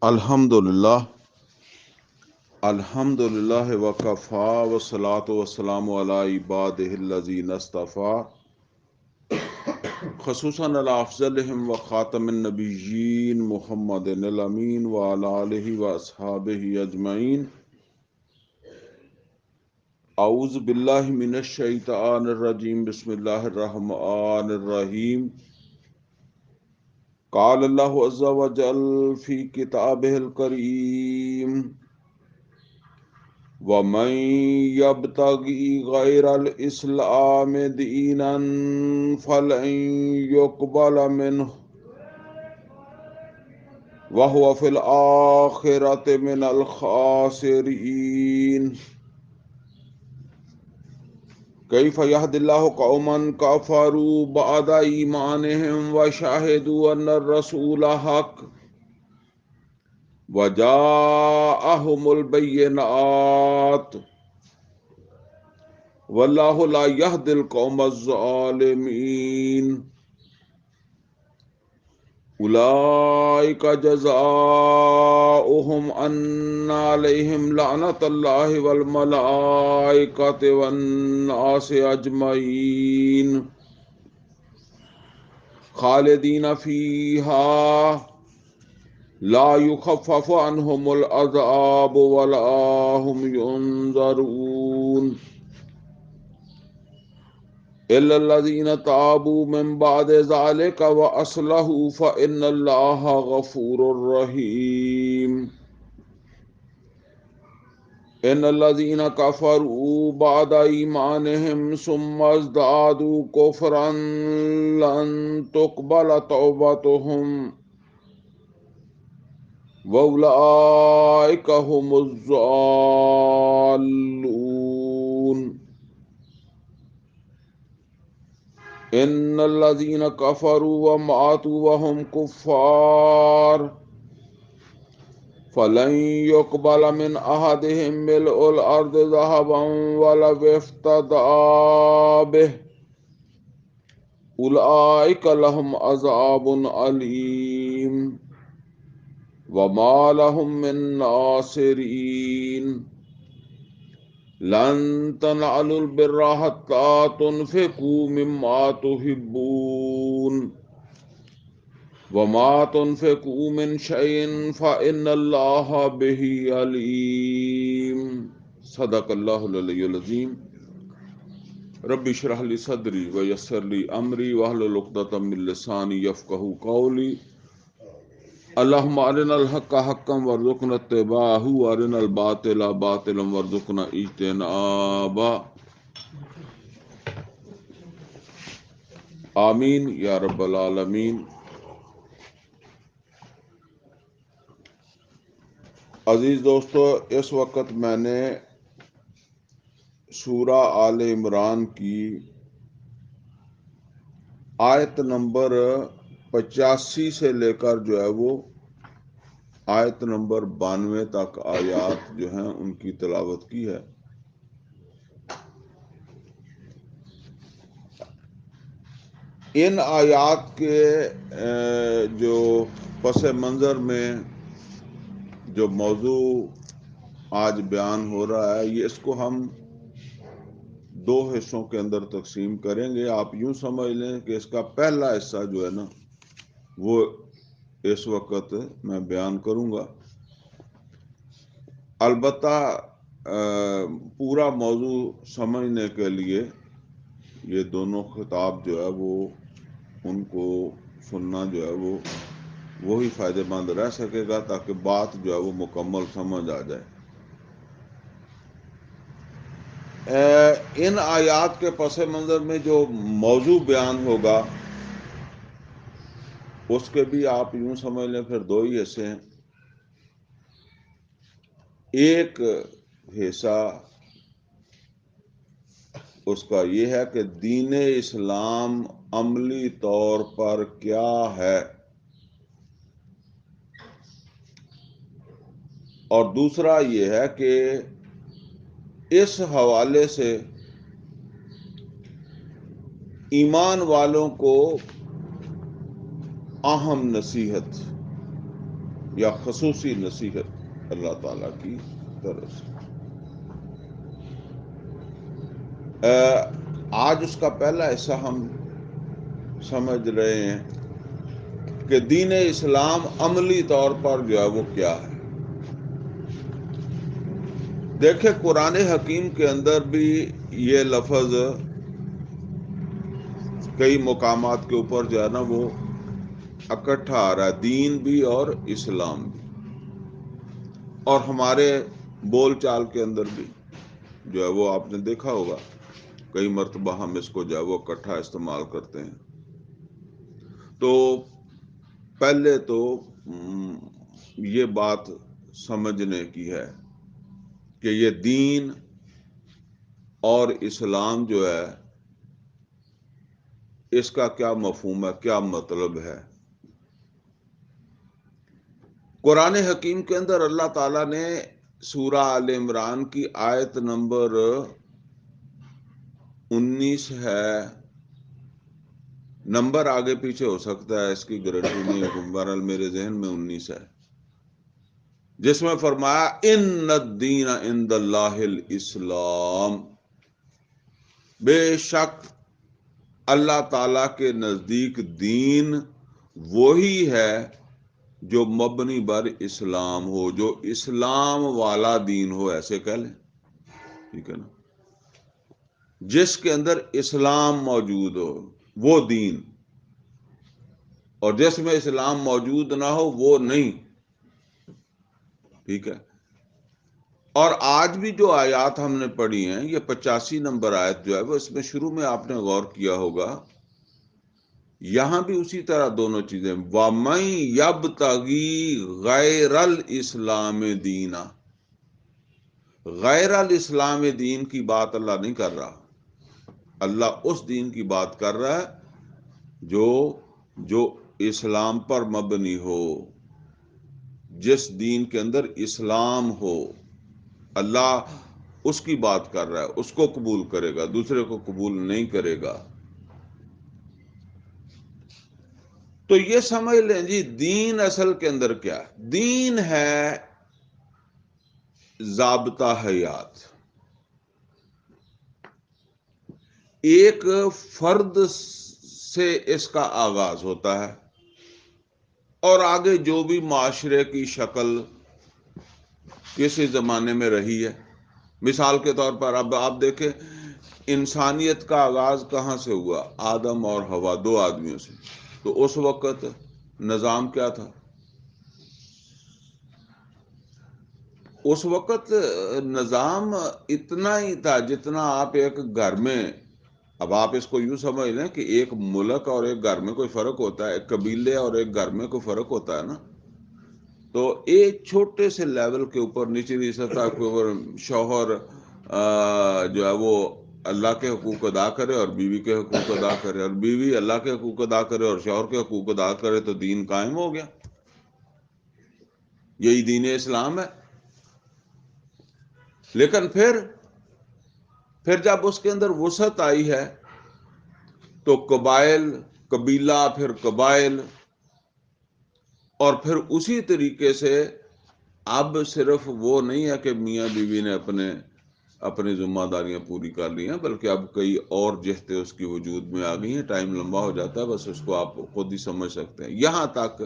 الحمدللہ الحمدللہ وکفا والصلاۃ والسلام علی عبادہ الذین اصطفیٰ خصوصاً علی افضلہم وخاتم النبیین محمد الامین وعلی آلہ واصحابہ اجمعین. اعوذ باللہ من الشیطان الرجیم. بسم اللہ الرحمن الرحیم. قال اللہ عز وجل فی کتابہ الکریم وَمَن يَبْتَغِ غَيْرَ الْإِسْلَامِ دِينًا فَلَن يُقْبَلَ مِنْهُ وَهُوَ فِي الْآخِرَةِ مِنَ الْخَاسِرِينَ. كَيْفَ يَهْدِي اللَّهُ قَوْمًا كَفَرُوا بَعْدَ إِيمَانِهِمْ وَشَهِدُوا أَنَّ الرَّسُولَ حَقٌّ وَجَاءَهُمُ الْبَيِّنَاتُ واللہ لا یہدی القوم الظالمین. اولئک جزاؤہم ان علیہم لعنۃ اللہ والملائکۃ والناس اجمعین خالدین فیہا لا یخفف عنہم العذاب ولا هم ینظرون إِلَّا الَّذِينَ تَابُوا مِن بَعْدِ ذَلِكَ وَأَصْلَحُوا فَإِنَّ اللَّهَ غَفُورٌ رَّحِيمٌ. إِنَّ الَّذِينَ كَفَرُوا بَعْدَ إِيمَانِهِمْ ثُمَّ ازْدَادُوا كُفْرًا لَّن تُقْبَلَ تَوْبَتُهُمْ وَأُولَٰئِكَ هُمُ الضَّالُّونَ. ان الذين كفروا وماتوا وهم كفار فلن يقبل من احدهم ملء الارض ذهبا ولو افتدى به اولئك لهم عذاب اليم وما لهم من ناصرين. لن تنالوا البر حتى تنفقوا مما تحبون وما تنفقوا من شيء فإن الله به عليم. صدق اللہ العلی العظیم. رب اشرح لي صدری ویسر لي امری واحلل عقدۃ من لسانی یفقہوا قولی. اللہم ارنا الحق حقا وارزقنا اتباعہ وارنا الباطل باطلا وارزقنا اجتنابہ. آمین یا رب العالمین. عزیز دوستو، اس وقت میں نے سورہ آل عمران کی آیت نمبر 85 سے لے کر جو ہے وہ آیت نمبر 92 تک آیات جو ہیں ان کی تلاوت کی ہے. ان آیات کے جو پس منظر میں جو موضوع آج بیان ہو رہا ہے، یہ اس کو ہم دو حصوں کے اندر تقسیم کریں گے. آپ یوں سمجھ لیں کہ اس کا پہلا حصہ جو ہے نا وہ اس وقت میں بیان کروں گا. البتہ پورا موضوع سمجھنے کے لیے یہ دونوں خطاب جو ہے وہ ان کو سننا جو ہے وہ وہی فائدہ مند رہ سکے گا، تاکہ بات جو ہے وہ مکمل سمجھ آ جائے. ان آیات کے پس منظر میں جو موضوع بیان ہوگا اس کے بھی آپ یوں سمجھ لیں پھر دو ہی حصے ہیں. ایک حصہ اس کا یہ ہے کہ دین اسلام عملی طور پر کیا ہے، اور دوسرا یہ ہے کہ اس حوالے سے ایمان والوں کو اہم نصیحت. یا خصوصی نصیحت اللہ تعالیٰ کی طرف سے۔ آج اس کا پہلا حصہ ہم سمجھ رہے ہیں کہ دین اسلام عملی طور پر جو ہے وہ کیا ہے۔ دیکھیں قرآن حکیم کے اندر بھی یہ لفظ کئی مقامات کے اوپر جو ہے نا وہ اکٹھا آ رہا ہے، دین بھی اور اسلام بھی، اور ہمارے بول چال کے اندر بھی جو ہے وہ آپ نے دیکھا ہوگا کئی مرتبہ ہم اس کو جو ہے وہ اکٹھا استعمال کرتے ہیں۔ تو پہلے تو یہ بات سمجھنے کی ہے کہ یہ دین اور اسلام جو ہے اس کا کیا مفہوم ہے، کیا مطلب ہے۔ قرآن حکیم کے اندر اللہ تعالیٰ نے سورہ آل عمران کی آیت نمبر 19 ہے، نمبر آگے پیچھے ہو سکتا ہے، اس کی گارنٹی نہیں ہے، بہرحال میرے ذہن میں 19 ہے، جس میں فرمایا ان الدین عند اللہ الاسلام، بے شک اللہ تعالی کے نزدیک دین وہی ہے جو مبنی بر اسلام ہو، جو اسلام والا دین ہو، ایسے کہہ لیں، ٹھیک ہے نا، جس کے اندر اسلام موجود ہو وہ دین، اور جس میں اسلام موجود نہ ہو وہ نہیں، ٹھیک ہے۔ اور آج بھی جو آیات ہم نے پڑھی ہیں، یہ 85 نمبر آیت جو ہے وہ، اس میں شروع میں آپ نے غور کیا ہوگا، یہاں بھی اسی طرح دونوں چیزیں، وَمَن يَبْتَغِي غَيْرَ الْإِسْلَامِ دِينًا، غیر الاسلام دین کی بات اللہ نہیں کر رہا، اللہ اس دین کی بات کر رہا ہے جو اسلام پر مبنی ہو، جس دین کے اندر اسلام ہو، اللہ اس کی بات کر رہا ہے، اس کو قبول کرے گا، دوسرے کو قبول نہیں کرے گا۔ تو یہ سمجھ لیں جی، دین اصل کے اندر کیا ہے؟ دین ہے ضابطہ حیات، ایک فرد سے اس کا آغاز ہوتا ہے، اور آگے جو بھی معاشرے کی شکل کسی زمانے میں رہی ہے، مثال کے طور پر اب آپ دیکھیں انسانیت کا آغاز کہاں سے ہوا؟ آدم اور حوا، دو آدمیوں سے۔ تو اس وقت نظام کیا تھا؟ اس وقت نظام اتنا ہی تھا جتنا آپ ایک گھر میں، اب آپ اس کو یوں سمجھ لیں کہ ایک ملک اور ایک گھر میں کوئی فرق ہوتا ہے، ایک قبیلے اور ایک گھر میں کوئی فرق ہوتا ہے نا، تو ایک چھوٹے سے لیول کے اوپر، نچلی سطح کے اوپر شوہر جو ہے وہ اللہ کے حقوق ادا کرے اور بیوی کے حقوق ادا کرے، اور بیوی اللہ کے حقوق ادا کرے اور شوہر کے حقوق ادا کرے، تو دین قائم ہو گیا، یہی دین اسلام ہے۔ لیکن پھر جب اس کے اندر وسعت آئی ہے تو قبائل، قبیلہ، پھر قبائل، اور پھر اسی طریقے سے اب صرف وہ نہیں ہے کہ میاں بیوی نے اپنی ذمہ داریاں پوری کر لی ہیں، بلکہ اب کئی اور جہتیں اس کی وجود میں آ گئی ہیں۔ ٹائم لمبا ہو جاتا ہے، بس اس کو آپ خود ہی سمجھ سکتے ہیں، یہاں تک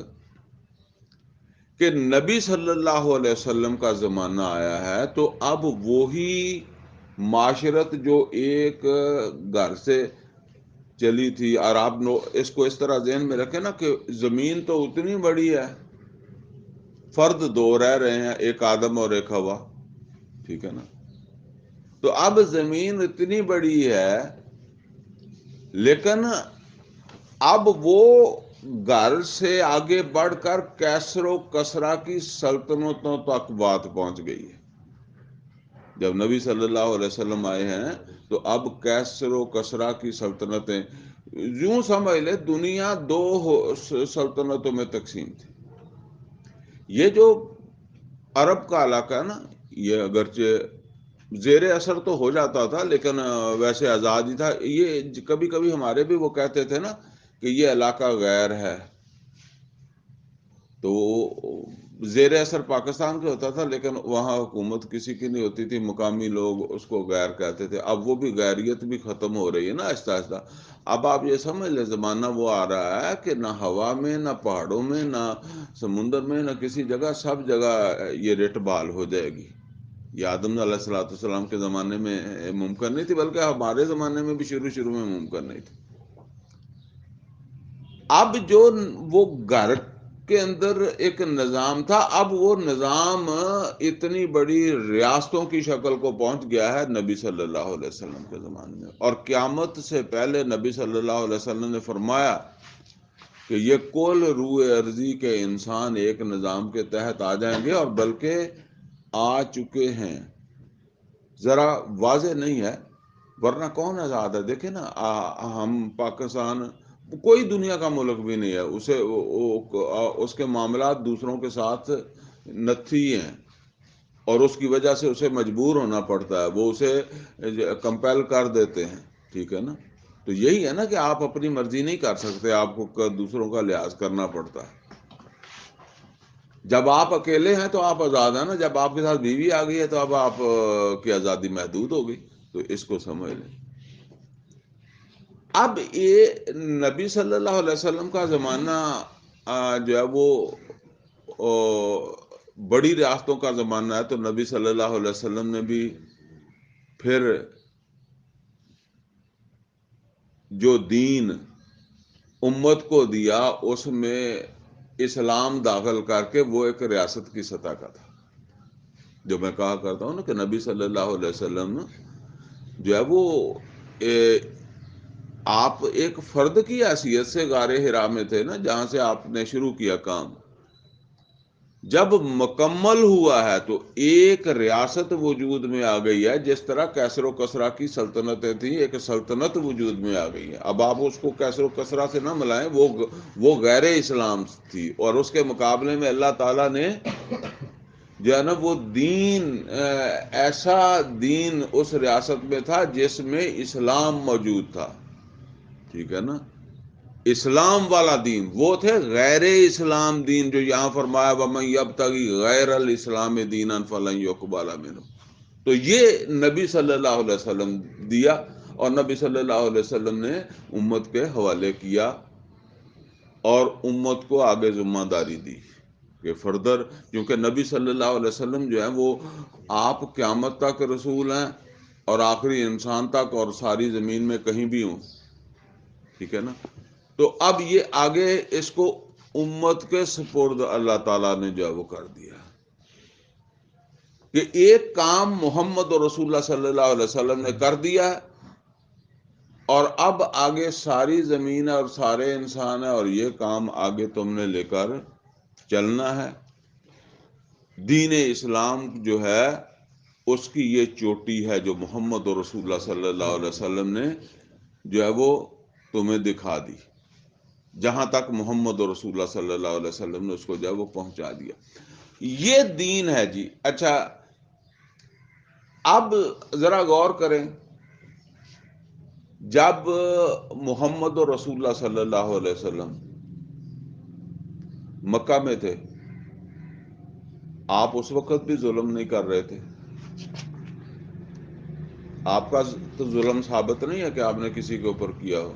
کہ نبی صلی اللہ علیہ وسلم کا زمانہ آیا ہے تو اب وہی معاشرت جو ایک گھر سے چلی تھی، اور آپ اس کو اس طرح ذہن میں رکھیں نا کہ زمین تو اتنی بڑی ہے، فرد دو رہ رہے ہیں، ایک آدم اور ایک حوا، ٹھیک ہے نا، تو اب زمین اتنی بڑی ہے، لیکن اب وہ گھر سے آگے بڑھ کر کیسر و کسرا کی سلطنتوں تک بات پہنچ گئی ہے۔ جب نبی صلی اللہ علیہ وسلم آئے ہیں تو اب کیسر و کسرا کی سلطنتیں، یوں سمجھ لے دنیا دو سلطنتوں میں تقسیم تھی۔ یہ جو عرب کا علاقہ ہے نا، یہ اگرچہ زیر اثر تو ہو جاتا تھا لیکن ویسے آزاد ہی تھا، یہ کبھی کبھی ہمارے بھی وہ کہتے تھے نا کہ یہ علاقہ غیر ہے، تو زیر اثر پاکستان کا ہوتا تھا، لیکن وہاں حکومت کسی کی نہیں ہوتی تھی، مقامی لوگ اس کو غیر کہتے تھے. اب وہ بھی غیریت بھی ختم ہو رہی ہے نا آہستہ آہستہ. اب آپ یہ سمجھ لیں زمانہ وہ آ رہا ہے کہ نہ ہوا میں، نہ پہاڑوں میں، نہ سمندر میں، نہ کسی جگہ، سب جگہ یہ رٹ بال ہو جائے گی. یہ آدم علیہ الصلوۃ والسلام کے زمانے میں ممکن نہیں تھی، بلکہ ہمارے زمانے میں بھی شروع میں ممکن نہیں تھی. اب جو وہ گھر کے اندر ایک نظام تھا، اب وہ نظام اتنی بڑی ریاستوں کی شکل کو پہنچ گیا ہے نبی صلی اللہ علیہ وسلم کے زمانے میں. اور قیامت سے پہلے نبی صلی اللہ علیہ وسلم نے فرمایا کہ یہ کل روح ارضی کے انسان ایک نظام کے تحت آ جائیں گے، اور بلکہ آ چکے ہیں. ذرا واضح نہیں ہے، ورنہ کون آزاد ہے؟ دیکھیں نا، ہم پاکستان کوئی دنیا کا ملک بھی نہیں ہے، اس کے معاملات دوسروں کے ساتھ نتھی ہیں، اور اس کی وجہ سے اسے مجبور ہونا پڑتا ہے، وہ اسے کمپیل کر دیتے ہیں. ٹھیک ہے نا؟ تو یہی ہے نا کہ آپ اپنی مرضی نہیں کر سکتے، آپ کو دوسروں کا لحاظ کرنا پڑتا ہے. جب آپ اکیلے ہیں تو آپ آزاد ہیں نا، جب آپ کے ساتھ بیوی آ گئی ہے تو اب آپ کی آزادی محدود ہو گئی. تو اس کو سمجھ لیں. اب یہ نبی صلی اللہ علیہ وسلم کا زمانہ جو ہے وہ بڑی ریاستوں کا زمانہ ہے، تو نبی صلی اللہ علیہ وسلم نے بھی پھر جو دین امت کو دیا اس میں اسلام داخل کر کے وہ ایک ریاست کی سطح کا تھا. جو میں کہا کرتا ہوں نا کہ نبی صلی اللہ علیہ وسلم جو ہے وہ آپ ایک فرد کی حیثیت سے غار حرا میں تھے نا، جہاں سے آپ نے شروع کیا کام. جب مکمل ہوا ہے تو ایک ریاست وجود میں آ گئی ہے. جس طرح کیسر و کسرا کی سلطنتیں تھیں، ایک سلطنت وجود میں آ گئی ہے. اب آپ اس کو کیسر و کسرا سے نہ ملائیں، وہ غیر اسلام تھی، اور اس کے مقابلے میں اللہ تعالیٰ نے جو ہے نا وہ دین، ایسا دین اس ریاست میں تھا جس میں اسلام موجود تھا. ٹھیک ہے نا؟ اسلام والا دین وہ تھے. غیر اسلام دین جو یہاں فرمایا وَمَن يَبْتَغِ غَيْرَ الْإِسْلَامِ دِينًا فَلَن يُقْبَلَ مِنْهُ، تو یہ نبی صلی اللہ علیہ وسلم دیا، اور نبی صلی اللہ علیہ وسلم نے امت کے حوالے کیا، اور امت کو آگے ذمہ داری دی کہ فردر، کیونکہ نبی صلی اللہ علیہ وسلم جو ہے وہ آپ قیامت تک رسول ہیں، اور آخری انسان تک، اور ساری زمین میں کہیں بھی ہوں. ٹھیک ہے نا؟ تو اب یہ آگے اس کو امت کے سپرد اللہ تعالیٰ نے جو ہے وہ کر دیا کہ ایک کام محمد اور رسول اللہ صلی اللہ علیہ وسلم نے کر دیا ہے، اور اب آگے ساری زمین ہے اور سارے انسان ہے، اور یہ کام آگے تم نے لے کر چلنا ہے. دین اسلام جو ہے اس کی یہ چوٹی ہے جو محمد اور رسول اللہ صلی اللہ علیہ وسلم نے جو ہے وہ تمہیں دکھا دی. جہاں تک محمد اور رسول اللہ صلی اللہ علیہ وسلم نے اس کو جو ہے وہ پہنچا دیا. یہ دین ہے جی. اچھا، اب ذرا غور کریں، جب محمد اور رسول اللہ صلی اللہ علیہ وسلم مکہ میں تھے، آپ اس وقت بھی ظلم نہیں کر رہے تھے. آپ کا تو ظلم ثابت نہیں ہے کہ آپ نے کسی کے اوپر کیا ہو،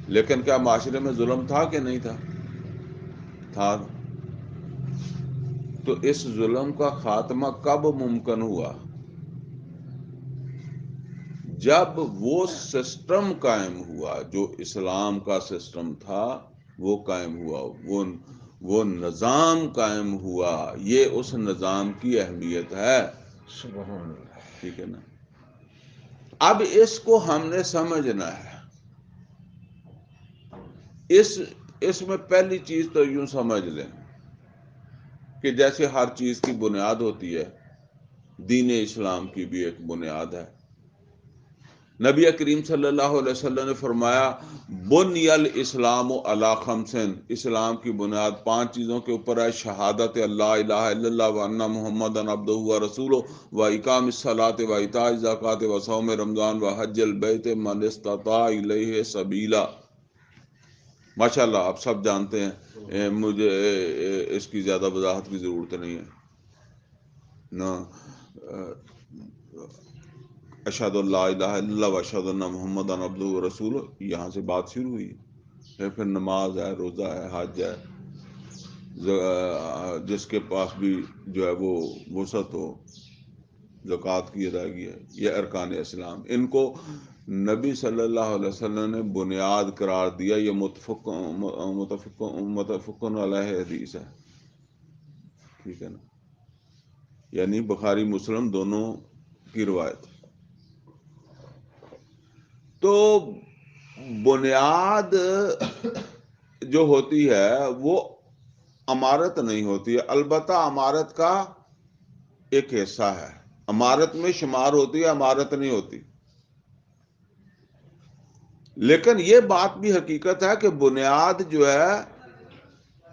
لیکن کیا معاشرے میں ظلم تھا کہ نہیں تھا؟ تھا. تو اس ظلم کا خاتمہ کب ممکن ہوا؟ جب وہ سسٹم قائم ہوا، جو اسلام کا سسٹم تھا وہ قائم ہوا، وہ نظام قائم ہوا. یہ اس نظام کی اہمیت ہے. سبحان اللہ. ٹھیک ہے نا؟ اب اس کو ہم نے سمجھنا ہے. اس میں پہلی چیز تو یوں سمجھ لیں کہ جیسے ہر چیز کی بنیاد ہوتی ہے، دین اسلام کی بھی ایک بنیاد ہے. نبی کریم صلی اللہ علیہ وسلم نے فرمایا بنی الاسلام علی خمسن، اسلام کی بنیاد 5 چیزوں کے اوپر ہے: شہادت اللہ الہ الا اللہ وان محمدا عبدہ ورسولہ، واقام الصلاۃ وایتاء الزکوٰۃ وصوم رمضان وحج البیت من استطاع الیہ سبیلا. ماشاءاللہ آپ سب جانتے ہیں، مجھے اس کی زیادہ وضاحت کی ضرورت نہیں ہے نا۔ اشہد اللہ الہ الا اللہ و اشہد ان محمد عبدہ و رسولہ، یہاں سے بات شروع ہوئی ہے۔ پھر نماز ہے، روزہ ہے، حج ہے، جس کے پاس بھی جو ہے وہ وسعت ہو، زکوٰۃ کی ادائیگی ہے، یہ ارکان اسلام، ان کو نبی صلی اللہ علیہ وسلم نے بنیاد قرار دیا۔ یہ متفق علیہ حدیث ہے، ٹھیک ہے نا، یعنی بخاری مسلم دونوں کی روایت۔ تو بنیاد جو ہوتی ہے وہ امارت نہیں ہوتی ہے، البتہ امارت کا ایک حصہ ہے، امارت میں شمار ہوتی ہے، امارت نہیں ہوتی۔ لیکن یہ بات بھی حقیقت ہے کہ بنیاد جو ہے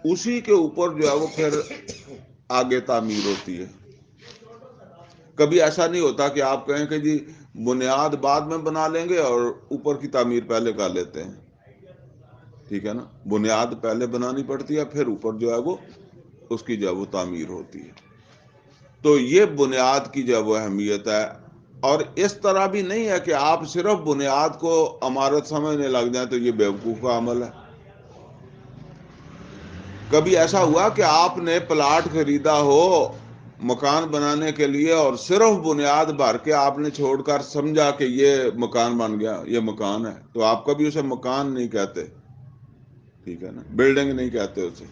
اسی کے اوپر جو ہے وہ پھر آگے تعمیر ہوتی ہے۔ کبھی ایسا نہیں ہوتا کہ آپ کہیں کہ جی بنیاد بعد میں بنا لیں گے اور اوپر کی تعمیر پہلے کر لیتے ہیں، ٹھیک ہے نا، بنیاد پہلے بنانی پڑتی ہے، پھر اوپر جو ہے وہ اس کی جو ہے وہ تعمیر ہوتی ہے۔ تو یہ بنیاد کی جو ہے وہ اہمیت ہے، اور اس طرح بھی نہیں ہے کہ آپ صرف بنیاد کو عمارت سمجھنے لگ جائیں تو یہ بیوقوف کا عمل ہے۔ کبھی ایسا ہوا کہ آپ نے پلاٹ خریدا ہو مکان بنانے کے لیے اور صرف بنیاد بھر کے آپ نے چھوڑ کر سمجھا کہ یہ مکان بن گیا، یہ مکان ہے، تو آپ کبھی اسے مکان نہیں کہتے، ٹھیک ہے نا، بلڈنگ نہیں کہتے اسے۔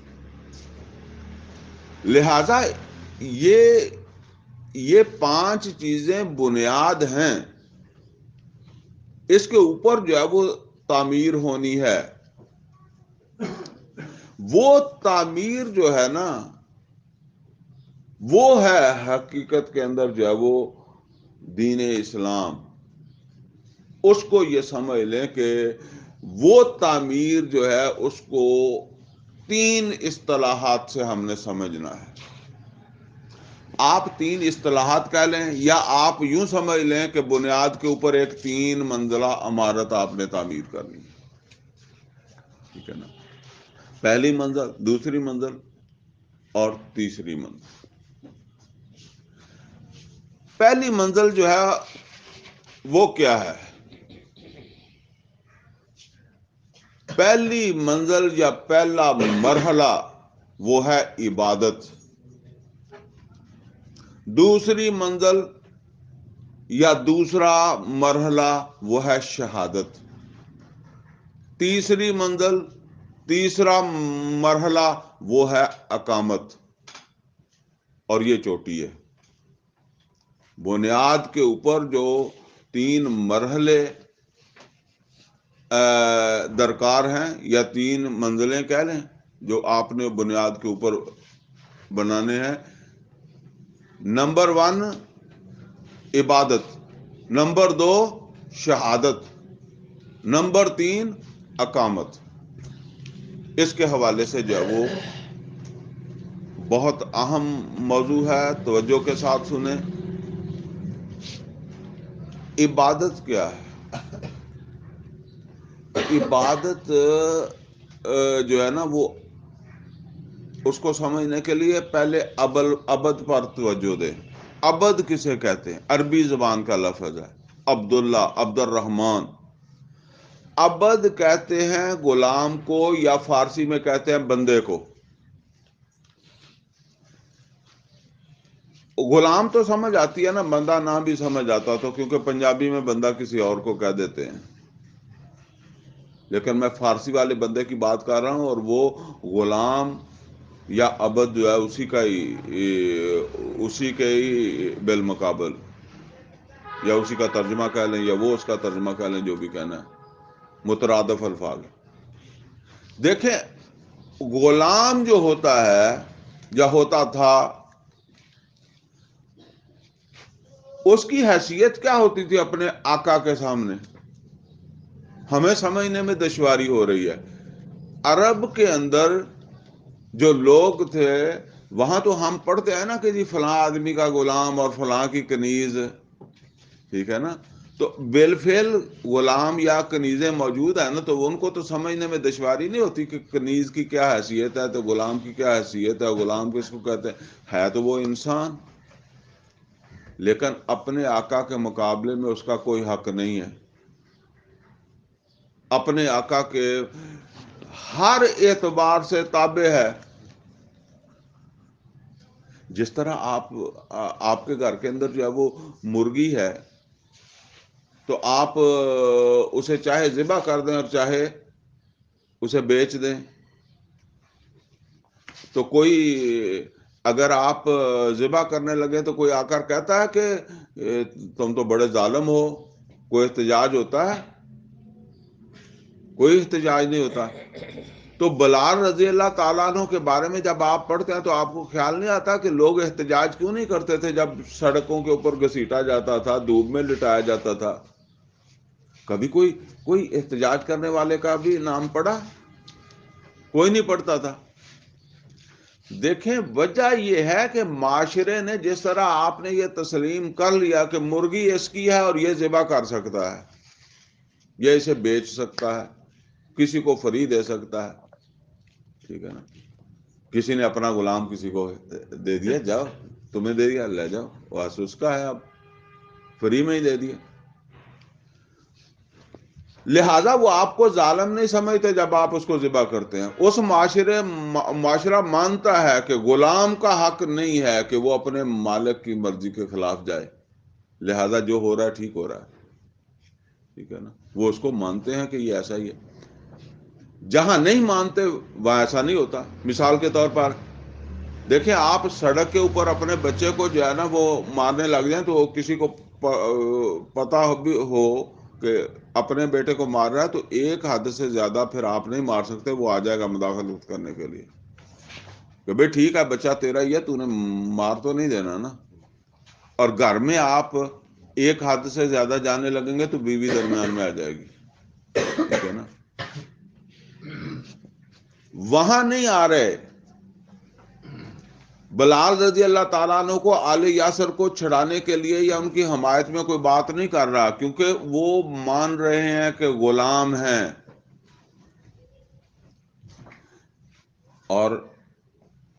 لہذا یہ 5 چیزیں بنیاد ہیں، اس کے اوپر جو ہے وہ تعمیر ہونی ہے۔ وہ تعمیر جو ہے نا وہ ہے حقیقت کے اندر جو ہے وہ دین اسلام۔ اس کو یہ سمجھ لیں کہ وہ تعمیر جو ہے اس کو 3 اصطلاحات سے ہم نے سمجھنا ہے۔ آپ 3 اصطلاحات کہہ لیں، یا آپ یوں سمجھ لیں کہ بنیاد کے اوپر ایک 3 منزلہ عمارت آپ نے تعمیر کرنی ہے، ٹھیک ہے نا، پہلی منزل، دوسری منزل اور تیسری منزل۔ پہلی منزل جو ہے وہ کیا ہے؟ پہلی منزل یا پہلا مرحلہ وہ ہے عبادت۔ دوسری منزل یا دوسرا مرحلہ وہ ہے شہادت۔ تیسری منزل، تیسرا مرحلہ وہ ہے اقامت، اور یہ چوٹی ہے۔ بنیاد کے اوپر جو 3 مرحلے درکار ہیں، یا 3 منزلیں کہہ لیں، جو آپ نے بنیاد کے اوپر بنانے ہیں۔ نمبر 1 عبادت، نمبر 2 شہادت، نمبر 3 اقامت۔ اس کے حوالے سے جو ہے وہ بہت اہم موضوع ہے، توجہ کے ساتھ سنیں۔ عبادت کیا ہے؟ عبادت جو ہے نا وہ اس کو سمجھنے کے لیے پہلے عبد پر توجہ دیں۔ عبد کسے کہتے ہیں؟ عربی زبان کا لفظ ہے، عبداللہ، عبد الرحمن۔ عبد کہتے ہیں غلام کو، یا فارسی میں کہتے ہیں بندے کو۔ غلام تو سمجھ آتی ہے نا، بندہ نہ بھی سمجھ آتا تو، کیونکہ پنجابی میں بندہ کسی اور کو کہہ دیتے ہیں، لیکن میں فارسی والے بندے کی بات کر رہا ہوں، اور وہ غلام یا عبد جو ہے اسی کے ہی بالمقابل، یا اسی کا ترجمہ کہہ لیں، یا وہ اس کا ترجمہ کہہ لیں، جو بھی کہنا ہے، مترادف الفاظ۔ دیکھیں، غلام جو ہوتا ہے یا ہوتا تھا، اس کی حیثیت کیا ہوتی تھی اپنے آقا کے سامنے؟ ہمیں سمجھنے میں دشواری ہو رہی ہے۔ عرب کے اندر جو لوگ تھے، وہاں تو ہم پڑھتے ہیں نا کہ جی فلاں آدمی کا غلام اور فلاں کی کنیز، ٹھیک ہے نا، تو بالفعل غلام یا کنیزیں موجود ہیں نا، تو ان کو تو سمجھنے میں دشواری نہیں ہوتی کہ کنیز کی کیا حیثیت ہے، تو غلام کی کیا حیثیت ہے، غلام کس کو کہتے ہیں، ہے تو وہ انسان، لیکن اپنے آقا کے مقابلے میں اس کا کوئی حق نہیں ہے، اپنے آقا کے ہر اعتبار سے تابع ہے۔ جس طرح آپ کے گھر کے اندر جو ہے وہ مرغی ہے، تو آپ اسے چاہے ذبح کر دیں اور چاہے اسے بیچ دیں، تو کوئی اگر آپ ذبح کرنے لگے تو کوئی آ کر کہتا ہے کہ تم تو بڑے ظالم ہو، کوئی احتجاج ہوتا ہے؟ کوئی احتجاج نہیں ہوتا۔ تو بلال رضی اللہ تعالیٰ عنہ کے بارے میں جب آپ پڑھتے ہیں تو آپ کو خیال نہیں آتا کہ لوگ احتجاج کیوں نہیں کرتے تھے جب سڑکوں کے اوپر گھسیٹا جاتا تھا، دھوپ میں لٹایا جاتا تھا؟ کبھی کوئی احتجاج کرنے والے کا بھی نام پڑا؟ کوئی نہیں پڑتا تھا۔ دیکھیں وجہ یہ ہے کہ معاشرے نے جس طرح آپ نے یہ تسلیم کر لیا کہ مرغی اس کی ہے اور یہ ذبح کر سکتا ہے، یہ اسے بیچ سکتا ہے، کسی کو فری دے سکتا ہے، ٹھیک ہے نا، کسی نے اپنا غلام کسی کو دے دیا، جاؤ تمہیں دے دیا، لے جاؤ، واسطے اس کا ہے، اب فری میں ہی دے دیا۔ لہذا وہ آپ کو ظالم نہیں سمجھتے جب آپ اس کو ذبح کرتے ہیں۔ اس معاشرہ مانتا ہے کہ غلام کا حق نہیں ہے کہ وہ اپنے مالک کی مرضی کے خلاف جائے، لہذا جو ہو رہا ہے ٹھیک ہو رہا ہے، ٹھیک ہے نا، وہ اس کو مانتے ہیں کہ یہ ایسا ہی ہے۔ جہاں نہیں مانتے وہاں ایسا نہیں ہوتا۔ مثال کے طور پر دیکھیں، آپ سڑک کے اوپر اپنے بچے کو جو ہے نا وہ مارنے لگ جائیں، تو کسی کو پتا بھی ہو کہ اپنے بیٹے کو مار رہا ہے، تو ایک حد سے زیادہ پھر آپ نہیں مار سکتے، وہ آ جائے گا مداخلت کرنے کے لیے کہ بھئی ٹھیک ہے بچہ تیرا ہی ہے، تو نے مار تو نہیں دینا نا۔ اور گھر میں آپ ایک حد سے زیادہ جانے لگیں گے تو بیوی درمیان میں آ جائے گی، ٹھیک ہے نا۔ وہاں نہیں آ رہے۔ بلال رضی اللہ تعالیٰ عنہ کو آل یاسر کو چھڑانے کے لیے یا ان کی حمایت میں کوئی بات نہیں کر رہا، کیونکہ وہ مان رہے ہیں کہ غلام ہیں، اور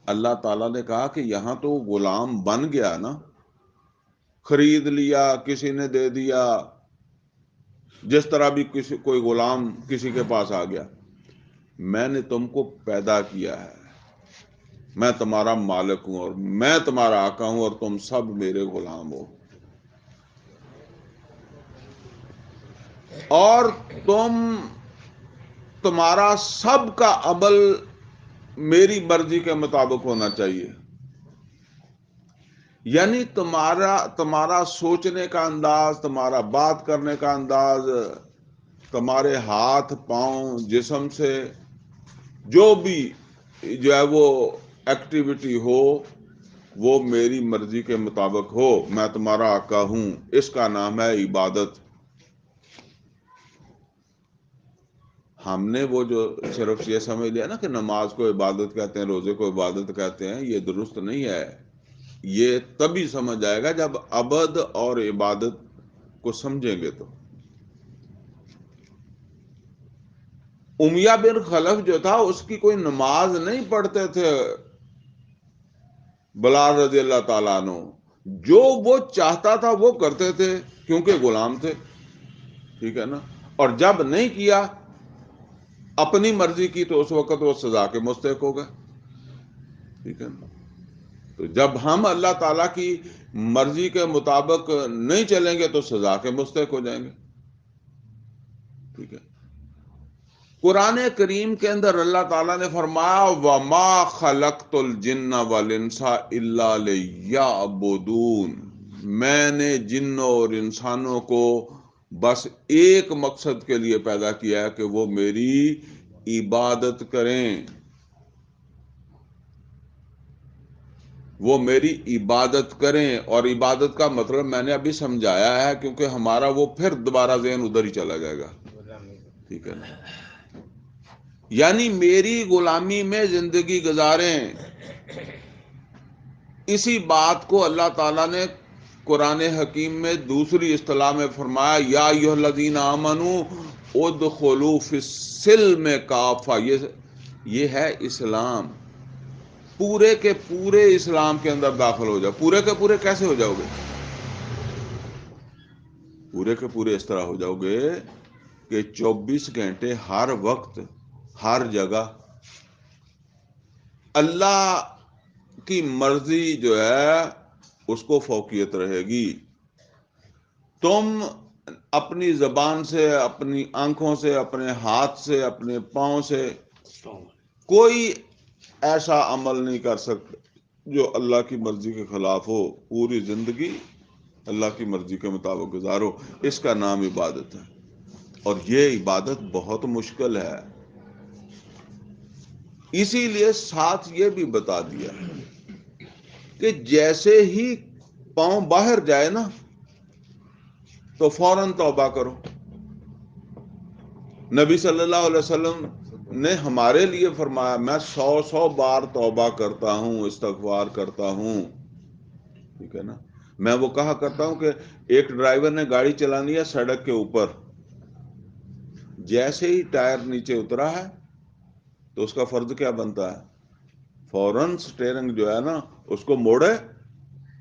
اللہ تعالیٰ نے کہا کہ یہاں تو غلام بن گیا نا، خرید لیا، کسی نے دے دیا، جس طرح بھی کوئی غلام کسی کے پاس آ گیا۔ میں نے تم کو پیدا کیا ہے، میں تمہارا مالک ہوں اور میں تمہارا آقا ہوں، اور تم سب میرے غلام ہو، اور تمہارا سب کا عمل میری مرضی کے مطابق ہونا چاہیے۔ یعنی تمہارا سوچنے کا انداز، تمہارا بات کرنے کا انداز، تمہارے ہاتھ پاؤں جسم سے جو بھی جو ہے وہ ایکٹیویٹی ہو، وہ میری مرضی کے مطابق ہو، میں تمہارا آقا ہوں۔ اس کا نام ہے عبادت۔ ہم نے وہ جو صرف یہ سمجھ لیا نا کہ نماز کو عبادت کہتے ہیں، روزے کو عبادت کہتے ہیں، یہ درست نہیں ہے۔ یہ تبھی سمجھ آئے گا جب عبد اور عبادت کو سمجھیں گے۔ تو امیہ بن خلف جو تھا، اس کی کوئی نماز نہیں پڑھتے تھے بلال رضی اللہ تعالیٰ عنہ، جو وہ چاہتا تھا وہ کرتے تھے کیونکہ غلام تھے، ٹھیک ہے نا۔ اور جب نہیں کیا، اپنی مرضی کی، تو اس وقت وہ سزا کے مستحق ہو گئے، ٹھیک ہے نا۔ تو جب ہم اللہ تعالیٰ کی مرضی کے مطابق نہیں چلیں گے تو سزا کے مستحق ہو جائیں گے، ٹھیک ہے۔ قرآن کریم کے اندر اللہ تعالیٰ نے فرمایا وَمَا خَلَقْتُ الْجِنَّ وَالْإِنسَ إِلَّا لِيَعْبُدُونَ، میں نے جنوں اور انسانوں کو بس ایک مقصد کے لیے پیدا کیا ہے کہ وہ میری عبادت کریں، وہ میری عبادت کریں۔ اور عبادت کا مطلب میں نے ابھی سمجھایا ہے، کیونکہ ہمارا وہ پھر دوبارہ ذہن ادھر ہی چلا جائے گا، ٹھیک ہے نا۔ یعنی میری غلامی میں زندگی گزاریں۔ اسی بات کو اللہ تعالیٰ نے قرآن حکیم میں دوسری اصطلاح میں فرمایا یا ایھا الذین آمنوا ادخلوا فی السلم کافہ، یہ ہے اسلام، پورے کے پورے اسلام کے اندر داخل ہو جاؤ۔ پورے کے پورے کیسے ہو جاؤ گے؟ پورے کے پورے اس طرح ہو جاؤ گے کہ 24 گھنٹے ہر وقت ہر جگہ اللہ کی مرضی جو ہے اس کو فوقیت رہے گی۔ تم اپنی زبان سے، اپنی آنکھوں سے، اپنے ہاتھ سے، اپنے پاؤں سے کوئی ایسا عمل نہیں کر سکتے جو اللہ کی مرضی کے خلاف ہو۔ پوری زندگی اللہ کی مرضی کے مطابق گزارو، اس کا نام عبادت ہے، اور یہ عبادت بہت مشکل ہے۔ اسی لیے ساتھ یہ بھی بتا دیا کہ جیسے ہی پاؤں باہر جائے نا تو فوراً توبہ کرو۔ نبی صلی اللہ علیہ وسلم نے ہمارے لیے فرمایا میں 100 بار توبہ کرتا ہوں، استغفار کرتا ہوں، ٹھیک ہے نا۔ میں وہ کہا کرتا ہوں کہ ایک ڈرائیور نے گاڑی چلانی ہے سڑک کے اوپر، جیسے ہی ٹائر نیچے اترا ہے تو اس کا فرض کیا بنتا ہے؟ فوراً سٹیئرنگ جو ہے نا اس کو موڑے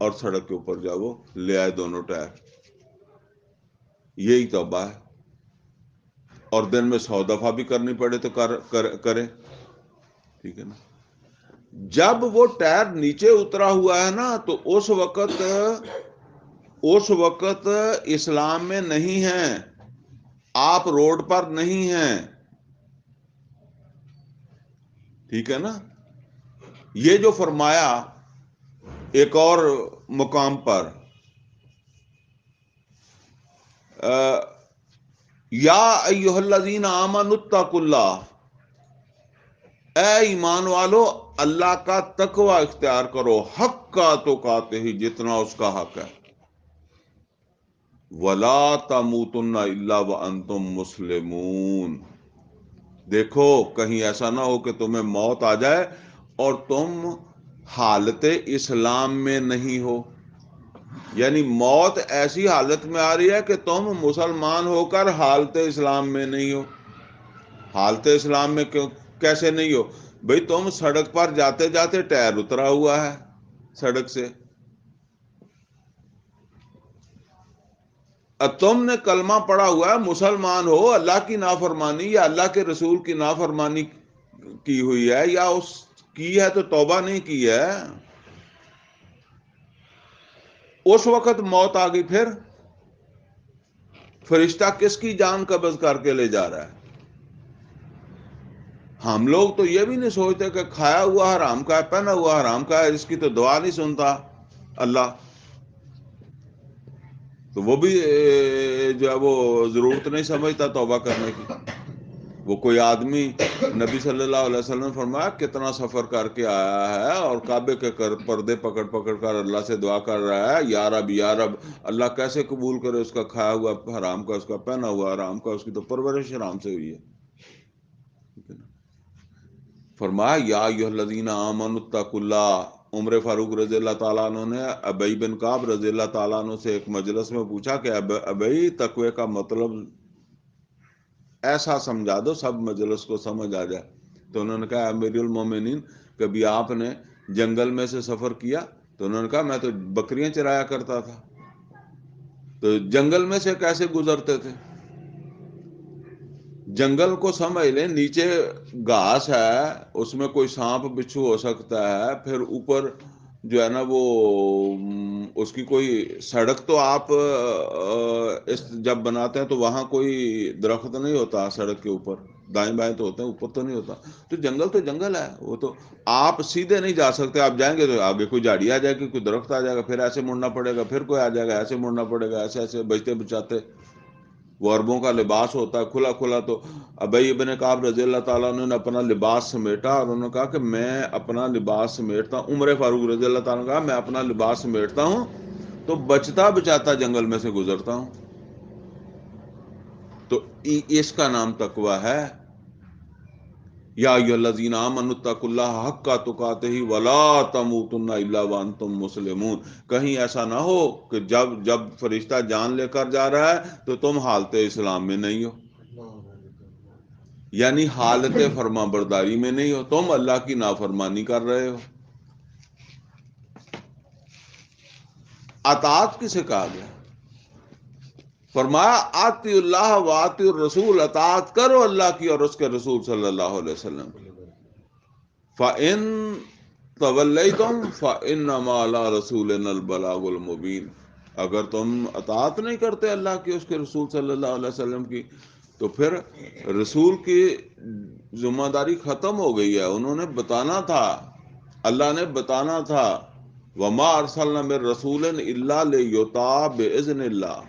اور سڑک کے اوپر جاؤ، لے آئے دونوں ٹائر۔ یہی توبہ ہے، اور دن میں 100 دفعہ بھی کرنی پڑے تو کرے، ٹھیک ہے نا۔ جب وہ ٹائر نیچے اترا ہوا ہے نا تو اس وقت اسلام میں نہیں ہیں، آپ روڈ پر نہیں ہیں، ٹھیک ہے نا۔ یہ جو فرمایا ایک اور مقام پر یا ایھا الذین آمنوا اتقوا اللہ، اے ایمان والو اللہ کا تقوی اختیار کرو، حق تقاتہ، جتنا اس کا حق ہے، ولا تموتن الا وانتم مسلمون۔ دیکھو کہیں ایسا نہ ہو کہ تمہیں موت آ جائے اور تم حالت اسلام میں نہیں ہو، یعنی موت ایسی حالت میں آ رہی ہے کہ تم مسلمان ہو کر حالت اسلام میں نہیں ہو۔ حالت اسلام میں کیسے نہیں ہو؟ بھئی تم سڑک پر جاتے جاتے ٹائر اترا ہوا ہے سڑک سے، تم نے کلمہ پڑھا ہوا ہے، مسلمان ہو، اللہ کی نافرمانی یا اللہ کے رسول کی نافرمانی کی ہوئی ہے، یا اس کی ہے تو توبہ نہیں کی ہے، اس وقت موت آ گئی، پھر فرشتہ کس کی جان قبض کر کے لے جا رہا ہے؟ ہم لوگ تو یہ بھی نہیں سوچتے کہ کھایا ہوا حرام کا ہے، پہنا ہوا حرام کا ہے، اس کی تو دعا نہیں سنتا اللہ، تو وہ بھی جو ہے وہ ضرورت نہیں سمجھتا توبہ کرنے کی۔ وہ کوئی آدمی، نبی صلی اللہ علیہ وسلم نے فرمایا کتنا سفر کر کے آیا ہے اور کعبے کے پردے پکڑ پکڑ کر اللہ سے دعا کر رہا ہے یا رب یا رب، اللہ کیسے قبول کرے اس کا کھایا ہوا حرام کا، اس کا پہنا ہوا حرام کا، اس کی تو پرورش حرام سے ہوئی ہے۔ فرمایا یا ایھا الذین آمنوا اتقوا اللہ۔ عمر فاروق رضی اللہ تعالیٰ عنہ نے ابی بن کعب رضی اللہ تعالیٰ عنہ سے ایک مجلس میں پوچھا کہ ابی تقوی کا مطلب ایسا سمجھا دو سب مجلس کو سمجھ آ جائے، تو انہوں نے کہا امیر المومنین کبھی آپ نے جنگل میں سے سفر کیا؟ تو انہوں نے کہا میں تو بکریاں چرایا کرتا تھا۔ تو جنگل میں سے کیسے گزرتے تھے؟ جنگل کو سمجھ لیں، نیچے گھاس ہے، اس میں کوئی سانپ بچھو ہو سکتا ہے، پھر اوپر جو ہے نا وہ اس کی کوئی سڑک تو آپ جب بناتے ہیں تو وہاں کوئی درخت نہیں ہوتا سڑک کے اوپر، دائیں بائیں تو ہوتے ہیں، اوپر تو نہیں ہوتا، تو جنگل ہے، وہ تو آپ سیدھے نہیں جا سکتے، آپ جائیں گے تو آگے کوئی جھاڑی آ جائے گی، کوئی درخت آ جائے گا، پھر ایسے مڑنا پڑے گا، پھر کوئی آ جائے گا، ایسے مڑنا پڑے گا، ایسے ایسے بچتے بچاتے۔ وہ عربوں کا لباس ہوتا ہے کھلا کھلا، تو ابی ابن کعب رضی اللہ تعالیٰ عنہ نے اپنا لباس سمیٹا اور انہوں نے کہا کہ میں اپنا لباس سمیٹتا ہوں، عمر فاروق رضی اللہ تعالیٰ نے کہا میں اپنا لباس سمیٹتا ہوں تو بچتا بچاتا جنگل میں سے گزرتا ہوں۔ تو اس کا نام تقوی ہے۔ یا ایھا الذین آمنوا اتقوا اللہ حق تقاتہ ولا تموتن الا وانتم مسلمون. کہیں ایسا نہ ہو کہ جب فرشتہ جان لے کر جا رہا ہے تو تم حالت اسلام میں نہیں ہو، یعنی حالت فرما برداری میں نہیں ہو، تم اللہ کی نافرمانی کر رہے ہو. اطاعت کسے کہا گیا؟ فرمایا آتی اللہ و آتی الرسول، اطاعت کرو اللہ کی اور اس کے رسول صلی اللہ علیہ وسلم کی. فَإِن تَوَلَّيْتُمْ فَإِنَّمَا عَلَىٰ رَسُولِنَا الْبَلَاغُ الْمُبِينُ. اگر تم اطاعت نہیں کرتے اللہ کی اس کے رسول صلی اللہ علیہ وسلم کی تو پھر رسول کی ذمہ داری ختم ہو گئی ہے. انہوں نے بتانا تھا، اللہ نے بتانا تھا. وَمَا أَرْسَلْنَا مِن رَّسُولٍ إِلَّا لِيُطَاعَ بِإِذْنِ اللَّهِ.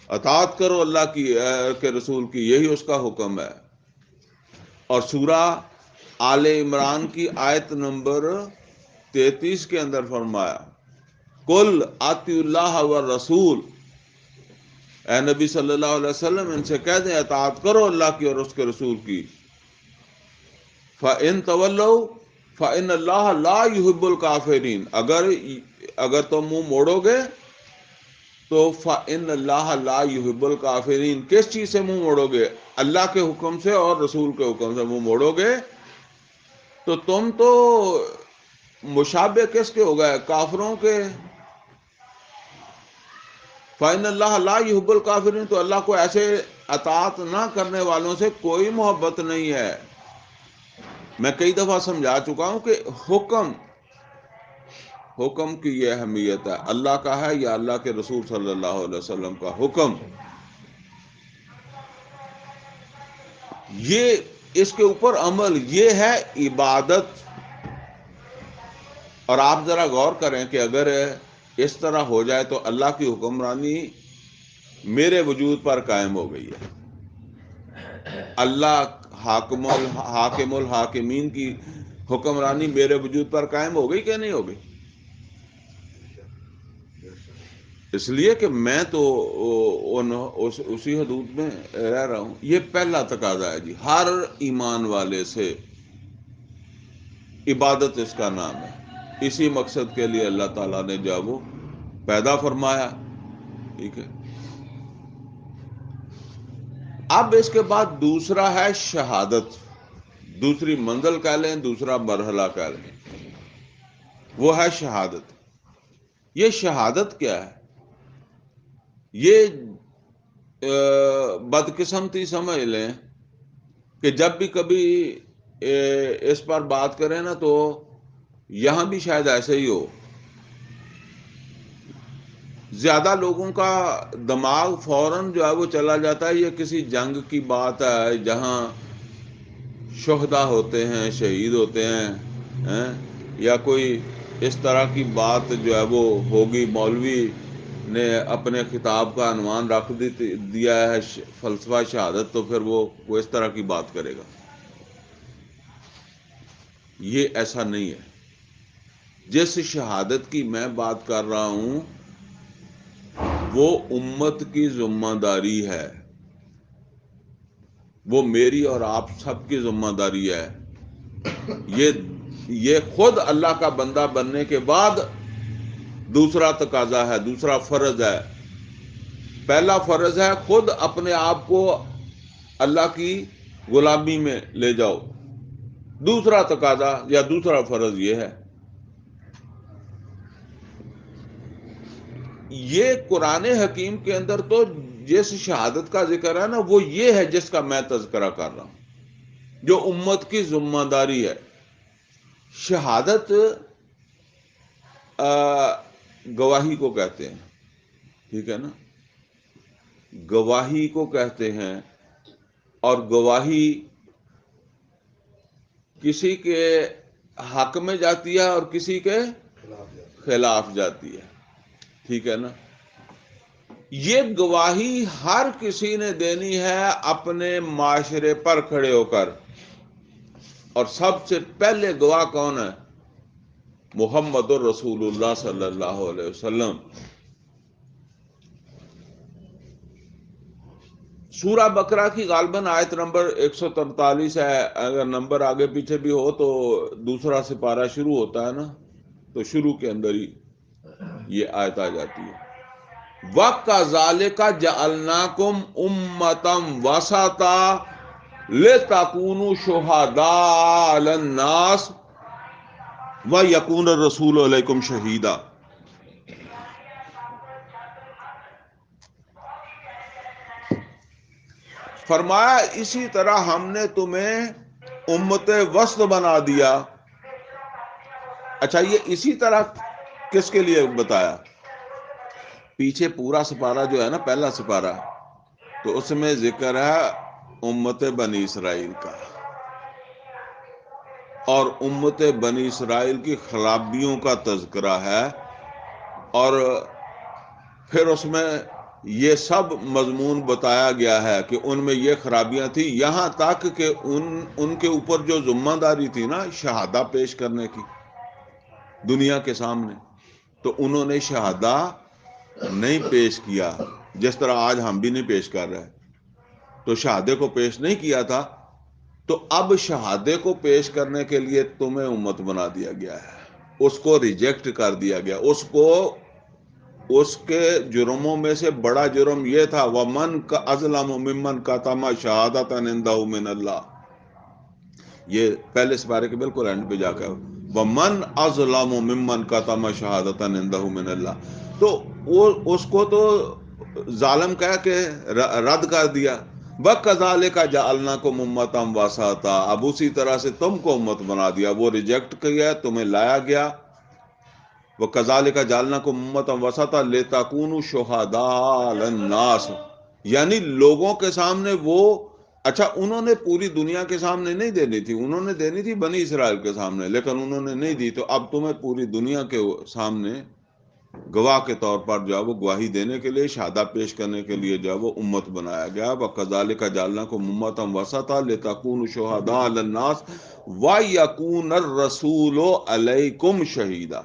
اطاعت کرو اللہ کی کے رسول کی، یہی اس کا حکم ہے. اور سورہ آل عمران کی آیت نمبر 33 کے اندر فرمایا قل اطیعوا اللہ والرسول، اے نبی صلی اللہ علیہ وسلم ان سے کہہ دیں اطاعت کرو اللہ کی اور اس کے رسول کی. فَإِن تَوَلَّوْا فَإِنَّ اللَّهَ لَا يُحِبُّ الْكَافِرِينَ. اگر تم منہ موڑو گے تو فَإِنَّ اللَّهَ لَا يُحِبُّ الْكَافِرِينَ. کس چیز سے منہ موڑو گے؟ اللہ کے حکم سے اور رسول کے حکم سے منہ موڑو گے تو تم تو مشابہ کس کے ہو گئے؟ کافروں کے. فَإِنَّ اللَّهَ لَا يُحِبُّ الْكَافِرِينَ. تو اللہ کو ایسے اطاعت نہ کرنے والوں سے کوئی محبت نہیں ہے. میں کئی دفعہ سمجھا چکا ہوں کہ حکم کی یہ اہمیت ہے. اللہ کا ہے یا اللہ کے رسول صلی اللہ علیہ وسلم کا حکم، یہ اس کے اوپر عمل، یہ ہے عبادت. اور آپ ذرا غور کریں کہ اگر اس طرح ہو جائے تو اللہ کی حکمرانی میرے وجود پر قائم ہو گئی ہے. اللہ حاکم الحاکمین کی حکمرانی میرے وجود پر قائم ہو گئی کہ نہیں ہو گئی؟ اس لیے کہ میں تو اسی حدود میں رہ رہا ہوں. یہ پہلا تقاضا ہے جی ہر ایمان والے سے. عبادت اس کا نام ہے. اسی مقصد کے لیے اللہ تعالیٰ نے جب وہ پیدا فرمایا. ٹھیک ہے. اب اس کے بعد دوسرا ہے شہادت. دوسری منزل کہہ لیں، دوسرا مرحلہ کہہ لیں، وہ ہے شہادت. یہ شہادت کیا ہے؟ یہ بدقسمتی سمجھ لیں کہ جب بھی کبھی اس پر بات کریں نا تو یہاں بھی شاید ایسے ہی ہو. زیادہ لوگوں کا دماغ فوراً جو ہے وہ چلا جاتا ہے یہ کسی جنگ کی بات ہے جہاں شہداء ہوتے ہیں، شہید ہوتے ہیں، یا کوئی اس طرح کی بات جو ہے وہ ہوگی. مولوی نے اپنے خطاب کا عنوان رکھ دیا ہے فلسفہ شہادت، تو پھر وہ اس طرح کی بات کرے گا. یہ ایسا نہیں ہے. جس شہادت کی میں بات کر رہا ہوں وہ امت کی ذمہ داری ہے، وہ میری اور آپ سب کی ذمہ داری ہے. یہ خود اللہ کا بندہ بننے کے بعد دوسرا تقاضا ہے، دوسرا فرض ہے. پہلا فرض ہے خود اپنے آپ کو اللہ کی غلامی میں لے جاؤ. دوسرا تقاضا یا دوسرا فرض یہ ہے. یہ قرآن حکیم کے اندر تو جس شہادت کا ذکر ہے نا وہ یہ ہے جس کا میں تذکرہ کر رہا ہوں، جو امت کی ذمہ داری ہے. شہادت گواہی کو کہتے ہیں. ٹھیک ہے نا؟ گواہی کو کہتے ہیں. اور گواہی کسی کے حق میں جاتی ہے اور کسی کے خلاف جاتی ہے. ٹھیک ہے نا؟ یہ گواہی ہر کسی نے دینی ہے اپنے معاشرے پر کھڑے ہو کر. اور سب سے پہلے گواہ کون ہے؟ محمد الرسول اللہ صلی اللہ علیہ وسلم. سورہ بقرہ کی غالباً آیت نمبر 143 ہے، اگر نمبر آگے پیچھے بھی ہو تو دوسرا سپارہ شروع ہوتا ہے نا، تو شروع کے اندر ہی یہ آیت آ جاتی ہے۔ وَكَذَلِكَ جَعَلْنَاكُمْ أُمَّةً وَسَطًا لِتَكُونُوا شُهَدَاءَ عَلَى النَّاسِ وَيَكُونَ الرَّسُولُ عَلَيْكُمْ شَهِيدًا۔ فرمایا اسی طرح ہم نے تمہیں امت وسط بنا دیا۔ اچھا، یہ اسی طرح کس کے لیے بتایا؟ پیچھے پورا سپارہ جو ہے نا، پہلا سپارہ، تو اس میں ذکر ہے امت بنی اسرائیل کا، اور امت بنی اسرائیل کی خرابیوں کا تذکرہ ہے، اور پھر اس میں یہ سب مضمون بتایا گیا ہے کہ ان میں یہ خرابیاں تھیں، یہاں تک کہ ان کے اوپر جو ذمہ داری تھی نا شہادہ پیش کرنے کی دنیا کے سامنے، تو انہوں نے شہادہ نہیں پیش کیا، جس طرح آج ہم بھی نہیں پیش کر رہے، تو شہادے کو پیش نہیں کیا تھا، تو اب شہادے کو پیش کرنے کے لیے تمہیں امت بنا دیا گیا ہے، اس کو ریجیکٹ کر دیا گیا، اس کے جرموں میں سے بڑا جرم یہ تھا وَمَنْ أَظْلَمُ مِمَّنْ كَتَمَ شَهَادَةً عِنْدَهُ مِنَ اللَّهِ، یہ پہلے سپارے کے بالکل اینڈ پہ جا کر وَمَنْ أَظْلَمُ مِمَّنْ كَتَمَ شَهَادَةً عِنْدَهُ مِنَ اللَّهِ، تو وہ اس کو تو ظالم کہہ کے رد کر دیا۔ وَكَذَلِكَ جَعَلْنَاكُمْ أُمَّةً وَسَطًا، اب اسی طرح سے تم کو امت بنا دیا، وہ ریجیکٹ کیا، تمہیں لایا گیا۔ وَكَذَلِكَ جَعَلْنَاكُمْ أُمَّةً وَسَطًا لِتَكُونُوا شُهَدَاءَ عَلَى النَّاسِ، یعنی لوگوں کے سامنے وہ، اچھا انہوں نے پوری دنیا کے سامنے نہیں دینی تھی، انہوں نے دینی تھی بنی اسرائیل کے سامنے، لیکن انہوں نے نہیں دی، تو اب تمہیں پوری دنیا کے سامنے گواہ کے طور پر جو ہے وہ گواہی دینے کے لیے، شہادہ پیش کرنے کے لیے جو ہے وہ امت بنایا گیا۔ وَكَذَلِكَ جَعَلْنَاكُمْ أُمَّةً وَسَطًا لِتَكُونُوا شُهَدَاءَ عَلَى النَّاسِ وَيَكُونَ الرَّسُولُ عَلَيْكُمْ شَهِيدًا،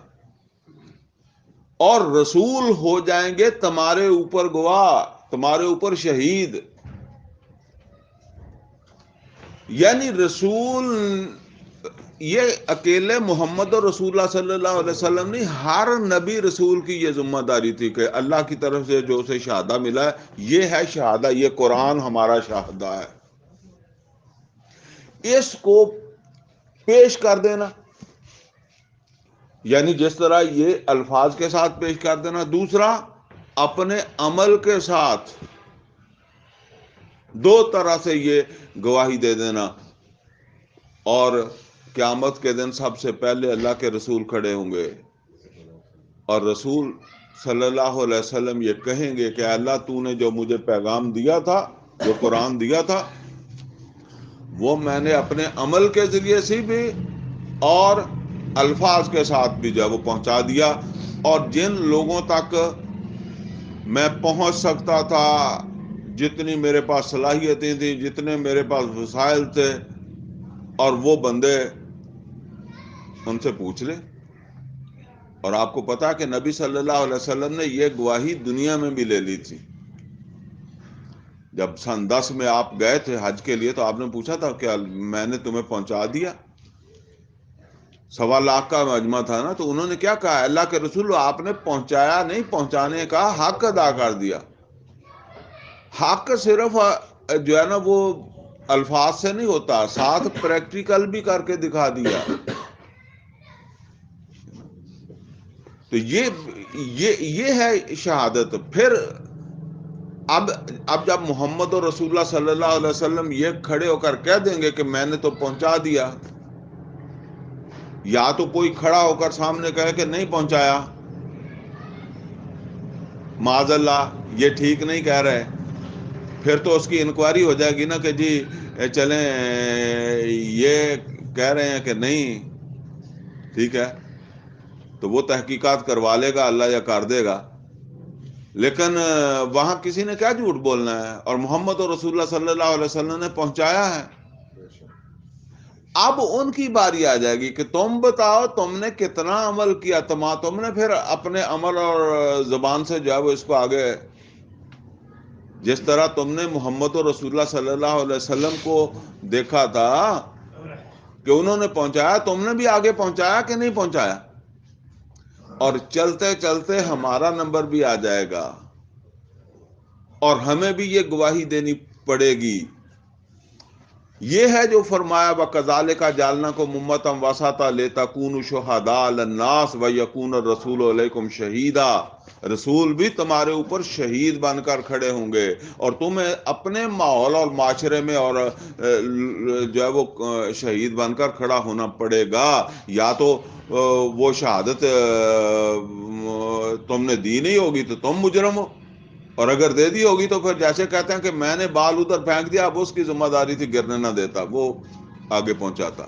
اور رسول ہو جائیں گے تمہارے اوپر گواہ، تمہارے اوپر شہید، یعنی رسول یہ اکیلے محمد رسول اللہ صلی اللہ علیہ وسلم نہیں، ہر نبی رسول کی یہ ذمہ داری تھی کہ اللہ کی طرف سے جو اسے شہادہ ملا ہے، یہ ہے شہادہ، یہ قرآن ہمارا شہادہ ہے، اس کو پیش کر دینا، یعنی جس طرح یہ الفاظ کے ساتھ پیش کر دینا، دوسرا اپنے عمل کے ساتھ، دو طرح سے یہ گواہی دے دینا۔ اور قیامت کے دن سب سے پہلے اللہ کے رسول کھڑے ہوں گے، اور رسول صلی اللہ علیہ وسلم یہ کہیں گے کہ اللہ تو نے جو مجھے پیغام دیا تھا، جو قرآن دیا تھا، وہ میں نے اپنے عمل کے ذریعے سے بھی اور الفاظ کے ساتھ بھی جو وہ پہنچا دیا، اور جن لوگوں تک میں پہنچ سکتا تھا، جتنی میرے پاس صلاحیتیں تھیں، جتنے میرے پاس وسائل تھے، اور وہ بندے ان سے پوچھ لیں۔ اور آپ کو پتا کہ نبی صلی اللہ علیہ وسلم نے یہ گواہی دنیا میں بھی لے لی تھی۔ جب سن 10 میں آپ گئے تھے حج کے لیے، تو آپ نے پوچھا تھا کہ میں نے تمہیں پہنچا دیا، 1.25 لاکھ کا مجمع تھا نا، تو انہوں نے کیا کہا؟ اللہ کے رسول آپ نے پہنچایا نہیں، پہنچانے کا حق ادا کر دیا۔ حق صرف جو ہے نا وہ الفاظ سے نہیں ہوتا، ساتھ پریکٹیکل بھی کر کے دکھا دیا۔ تو یہ ہے شہادت۔ پھر اب جب محمد رسول اللہ صلی اللہ علیہ وسلم یہ کھڑے ہو کر کہہ دیں گے کہ میں نے تو پہنچا دیا، یا تو کوئی کھڑا ہو کر سامنے کہے کہ نہیں پہنچایا، معاذ اللہ یہ ٹھیک نہیں کہہ رہے، پھر تو اس کی انکوائری ہو جائے گی نا کہ جی چلیں یہ کہہ رہے ہیں کہ نہیں ٹھیک ہے، تو وہ تحقیقات کروا لے گا اللہ یا کر دے گا، لیکن وہاں کسی نے کیا جھوٹ بولنا ہے، اور محمد رسول اللہ صلی اللہ علیہ وسلم نے پہنچایا ہے۔ اب ان کی باری آ جائے گی کہ تم بتاؤ تم نے کتنا عمل کیا، تم نے پھر اپنے عمل اور زبان سے جو ہے وہ اس کو آگے جس طرح تم نے محمد رسول اللہ صلی اللہ علیہ وسلم کو دیکھا تھا کہ انہوں نے پہنچایا، تم نے بھی آگے پہنچایا کہ نہیں پہنچایا؟ اور چلتے چلتے ہمارا نمبر بھی آ جائے گا اور ہمیں بھی یہ گواہی دینی پڑے گی۔ یہ ہے جو فرمایا وَكَذَلِكَ جَعَلْنَاكُمْ أُمَّةً وَسَطًا لِتَكُونُوا شُهَدَاءَ عَلَى النَّاسِ وَيَكُونَ الرَّسُولُ عَلَيْكُمْ شَهِيدًا، رسول بھی تمہارے اوپر شہید بن کر کھڑے ہوں گے، اور تمہیں اپنے ماحول اور معاشرے میں اور جو ہے وہ شہید بن کر کھڑا ہونا پڑے گا۔ یا تو وہ شہادت تم نے دی نہیں ہوگی تو تم مجرم ہو، اور اگر دے دی ہوگی تو پھر جیسے کہتے ہیں کہ میں نے بال ادھر پھینک دیا، اب اس کی ذمہ داری تھی گرنے نہ دیتا، وہ آگے پہنچاتا۔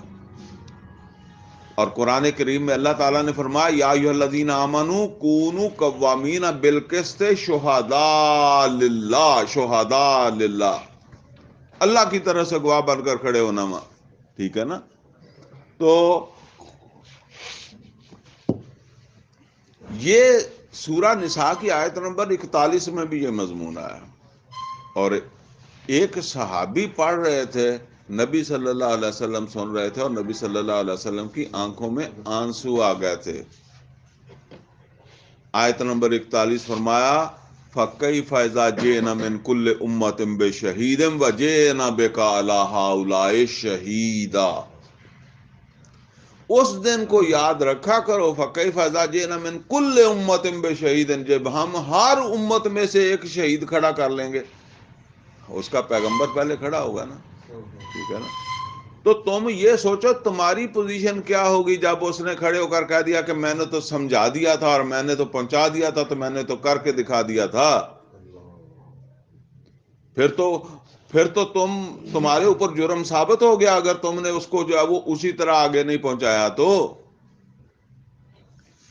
اور قرآن کریم میں اللہ تعالیٰ نے فرمایا یا ایھا الذین آمنوا کونوا قوامین بالقسط شہداء للہ، شہداء للہ، اللہ کی طرح سے گواہ بن کر کھڑے ہونا ماں، ٹھیک ہے نا؟ تو یہ سورہ نساء کی آیت نمبر 41 میں بھی یہ مضمون آیا، اور ایک صحابی پڑھ رہے تھے، نبی صلی اللہ علیہ وسلم سن رہے تھے، اور نبی صلی اللہ علیہ وسلم کی آنکھوں میں آنسو آ گئے تھے۔ آیت نمبر 41 فرمایا فَكَيْفَ إِذَا جِئْنَا مِنْ كُلِّ أُمَّةٍ بِشَهِيدٍ وَجِئْنَا بِكَ عَلَىٰ هَٰؤُلَاءِ شَهِيدًا۔ اس دن کو یاد رکھا کرو، فَكَيْفَ إِذَا جِئْنَا مِنْ كُلِّ أُمَّةٍ بِشَهِيدٍ، جب ہم ہر امت میں سے ایک شہید کھڑا کر لیں گے، اس کا پیغمبر پہلے کھڑا ہوگا نا، ٹھیک ہے نا؟ تو تم یہ سوچو تمہاری پوزیشن کیا ہوگی جب اس نے کھڑے ہو کر کہہ دیا کہ میں نے تو سمجھا دیا تھا، اور میں نے تو پہنچا دیا تھا، تو میں نے تو کر کے دکھا دیا تھا۔ پھر تو تمہارے اوپر جرم ثابت ہو گیا اگر تم نے اس کو جو ہے وہ اسی طرح آگے نہیں پہنچایا تو۔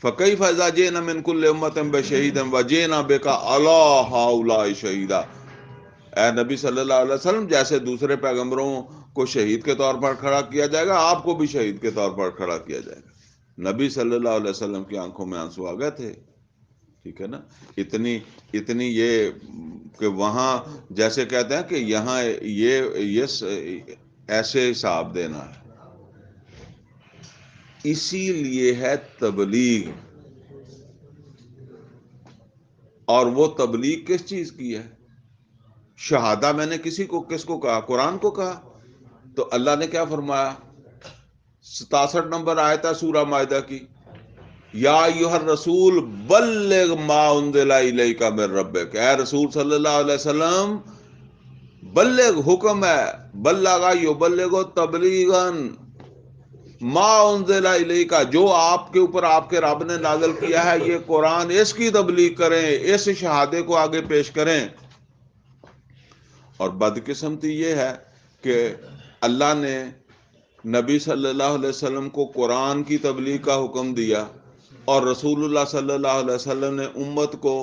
فَكَيْفَ إِذَا جِئْنَا مِنْ كُلِّ أُمَّةٍ بِشَهِيدٍ وَجِئْنَا بِكَ عَلَىٰ هَٰؤُلَاءِ شَهِيدًا، اے نبی صلی اللہ علیہ وسلم، جیسے دوسرے پیغمبروں کو شہید کے طور پر کھڑا کیا جائے گا، آپ کو بھی شہید کے طور پر کھڑا کیا جائے گا۔ نبی صلی اللہ علیہ وسلم کی آنکھوں میں آنسو آ گئے تھے، ٹھیک ہے نا؟ اتنی یہ کہ وہاں جیسے کہتے ہیں کہ یہاں یہ ایسے حساب دینا ہے، اسی لیے ہے تبلیغ۔ اور وہ تبلیغ کس چیز کی ہے؟ شہادہ میں نے کس کو کہا؟ قرآن کو کہا۔ تو اللہ نے کیا فرمایا؟ 67 نمبر آیت ہے سورہ مائدہ کی، یا ایھا الرسول بلغ ما انزل الیک من ربک، اے رسول صلی اللہ علیہ وسلم، بلغ حکم ہے، بلغ یبلغ تبلیغا ما انزل الیک، جو آپ کے اوپر آپ کے رب نے نازل کیا ہے یہ قرآن، اس کی تبلیغ کریں، اس شہادے کو آگے پیش کریں۔ اور بدقسمتی یہ ہے کہ اللہ نے نبی صلی اللہ علیہ وسلم کو قرآن کی تبلیغ کا حکم دیا، اور رسول اللہ صلی اللہ علیہ وسلم نے امت کو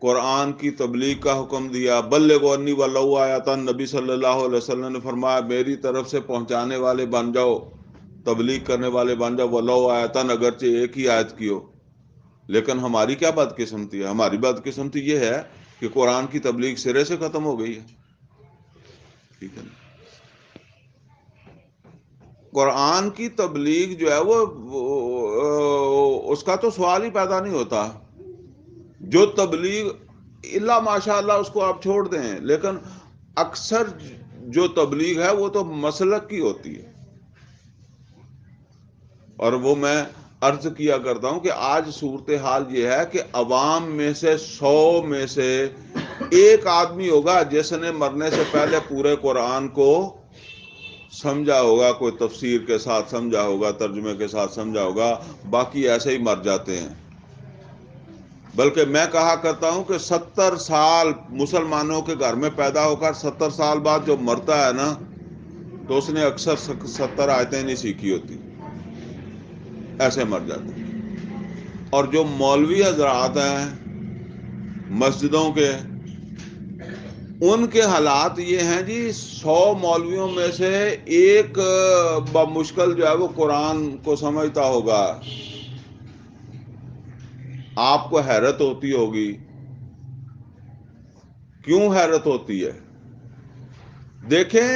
قرآن کی تبلیغ کا حکم دیا۔ بلغوا انی ولو آیۃ، نبی صلی اللہ علیہ وسلم نے فرمایا میری طرف سے پہنچانے والے بن جاؤ، تبلیغ کرنے والے بن جاؤ، ولو آیۃ، اگرچہ ایک ہی آیت کی ہو۔ لیکن ہماری کیا بدقسمتی ہے؟ ہماری بدقسمتی یہ ہے کہ قرآن کی تبلیغ سرے سے ختم ہو گئی ہے، ٹھیک ہے نا؟ قرآن کی تبلیغ جو ہے وہ اس کا تو سوال ہی پیدا نہیں ہوتا۔ جو تبلیغ الا ماشاء اللہ اس کو آپ چھوڑ دیں، لیکن اکثر جو تبلیغ ہے وہ تو مسلک کی ہوتی ہے۔ اور وہ میں عرض کیا کرتا ہوں کہ آج صورتحال یہ ہے کہ عوام میں سے 100 میں سے ایک آدمی ہوگا جس نے مرنے سے پہلے پورے قرآن کو سمجھا ہوگا، کوئی تفسیر کے ساتھ سمجھا ہوگا، ترجمے کے ساتھ سمجھا ہوگا، باقی ایسے ہی مر جاتے ہیں۔ بلکہ میں کہا کرتا ہوں کہ 70 سال مسلمانوں کے گھر میں پیدا ہو کر 70 سال بعد جو مرتا ہے نا، تو اس نے اکثر 70 آیتیں نہیں سیکھی ہوتی، ایسے مر جاتے ہیں۔ اور جو مولوی حضرات ہیں مسجدوں کے، ان کے حالات یہ ہیں جی، 100 مولویوں میں سے ایک بمشکل جو ہے وہ قرآن کو سمجھتا ہوگا۔ آپ کو حیرت ہوتی ہوگی کیوں حیرت ہوتی ہے؟ دیکھیں،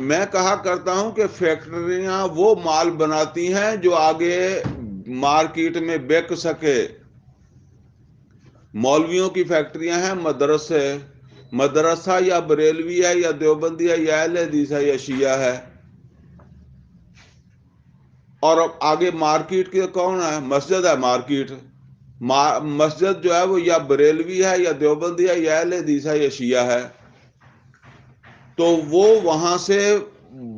میں کہا کرتا ہوں کہ فیکٹریاں وہ مال بناتی ہیں جو آگے مارکیٹ میں بک سکے۔ مولویوں کی فیکٹریاں ہیں، مدرسہ یا بریلوی ہے یا دیوبندی ہے یا اہل حدیث ہے یا شیعہ ہے، اور آگے مارکیٹ کے کون ہے؟ مسجد ہے۔ مارکیٹ مسجد جو ہے وہ یا بریلوی ہے یا دیوبندی ہے یا اہل حدیث ہے یا شیعہ ہے، تو وہ وہاں سے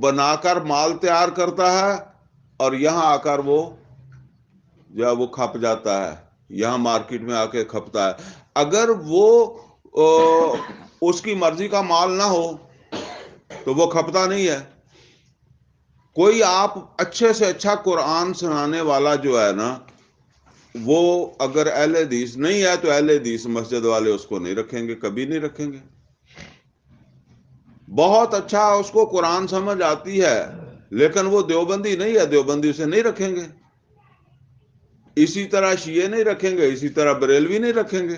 بنا کر مال تیار کرتا ہے اور یہاں آ کر وہ جو ہے وہ کھپ جاتا ہے، یہاں مارکیٹ میں آ کے کھپتا ہے۔ اگر وہ اس کی مرضی کا مال نہ ہو تو وہ کھپتا نہیں ہے۔ کوئی آپ اچھے سے اچھا قرآن سنانے والا جو ہے نا، وہ اگر اہل حدیث نہیں ہے تو اہل حدیث مسجد والے اس کو نہیں رکھیں گے، کبھی نہیں رکھیں گے۔ بہت اچھا اس کو قرآن سمجھ آتی ہے لیکن وہ دیوبندی نہیں ہے، دیوبندی اسے نہیں رکھیں گے۔ اسی طرح شیعہ نہیں رکھیں گے، اسی طرح بریلوی نہیں رکھیں گے۔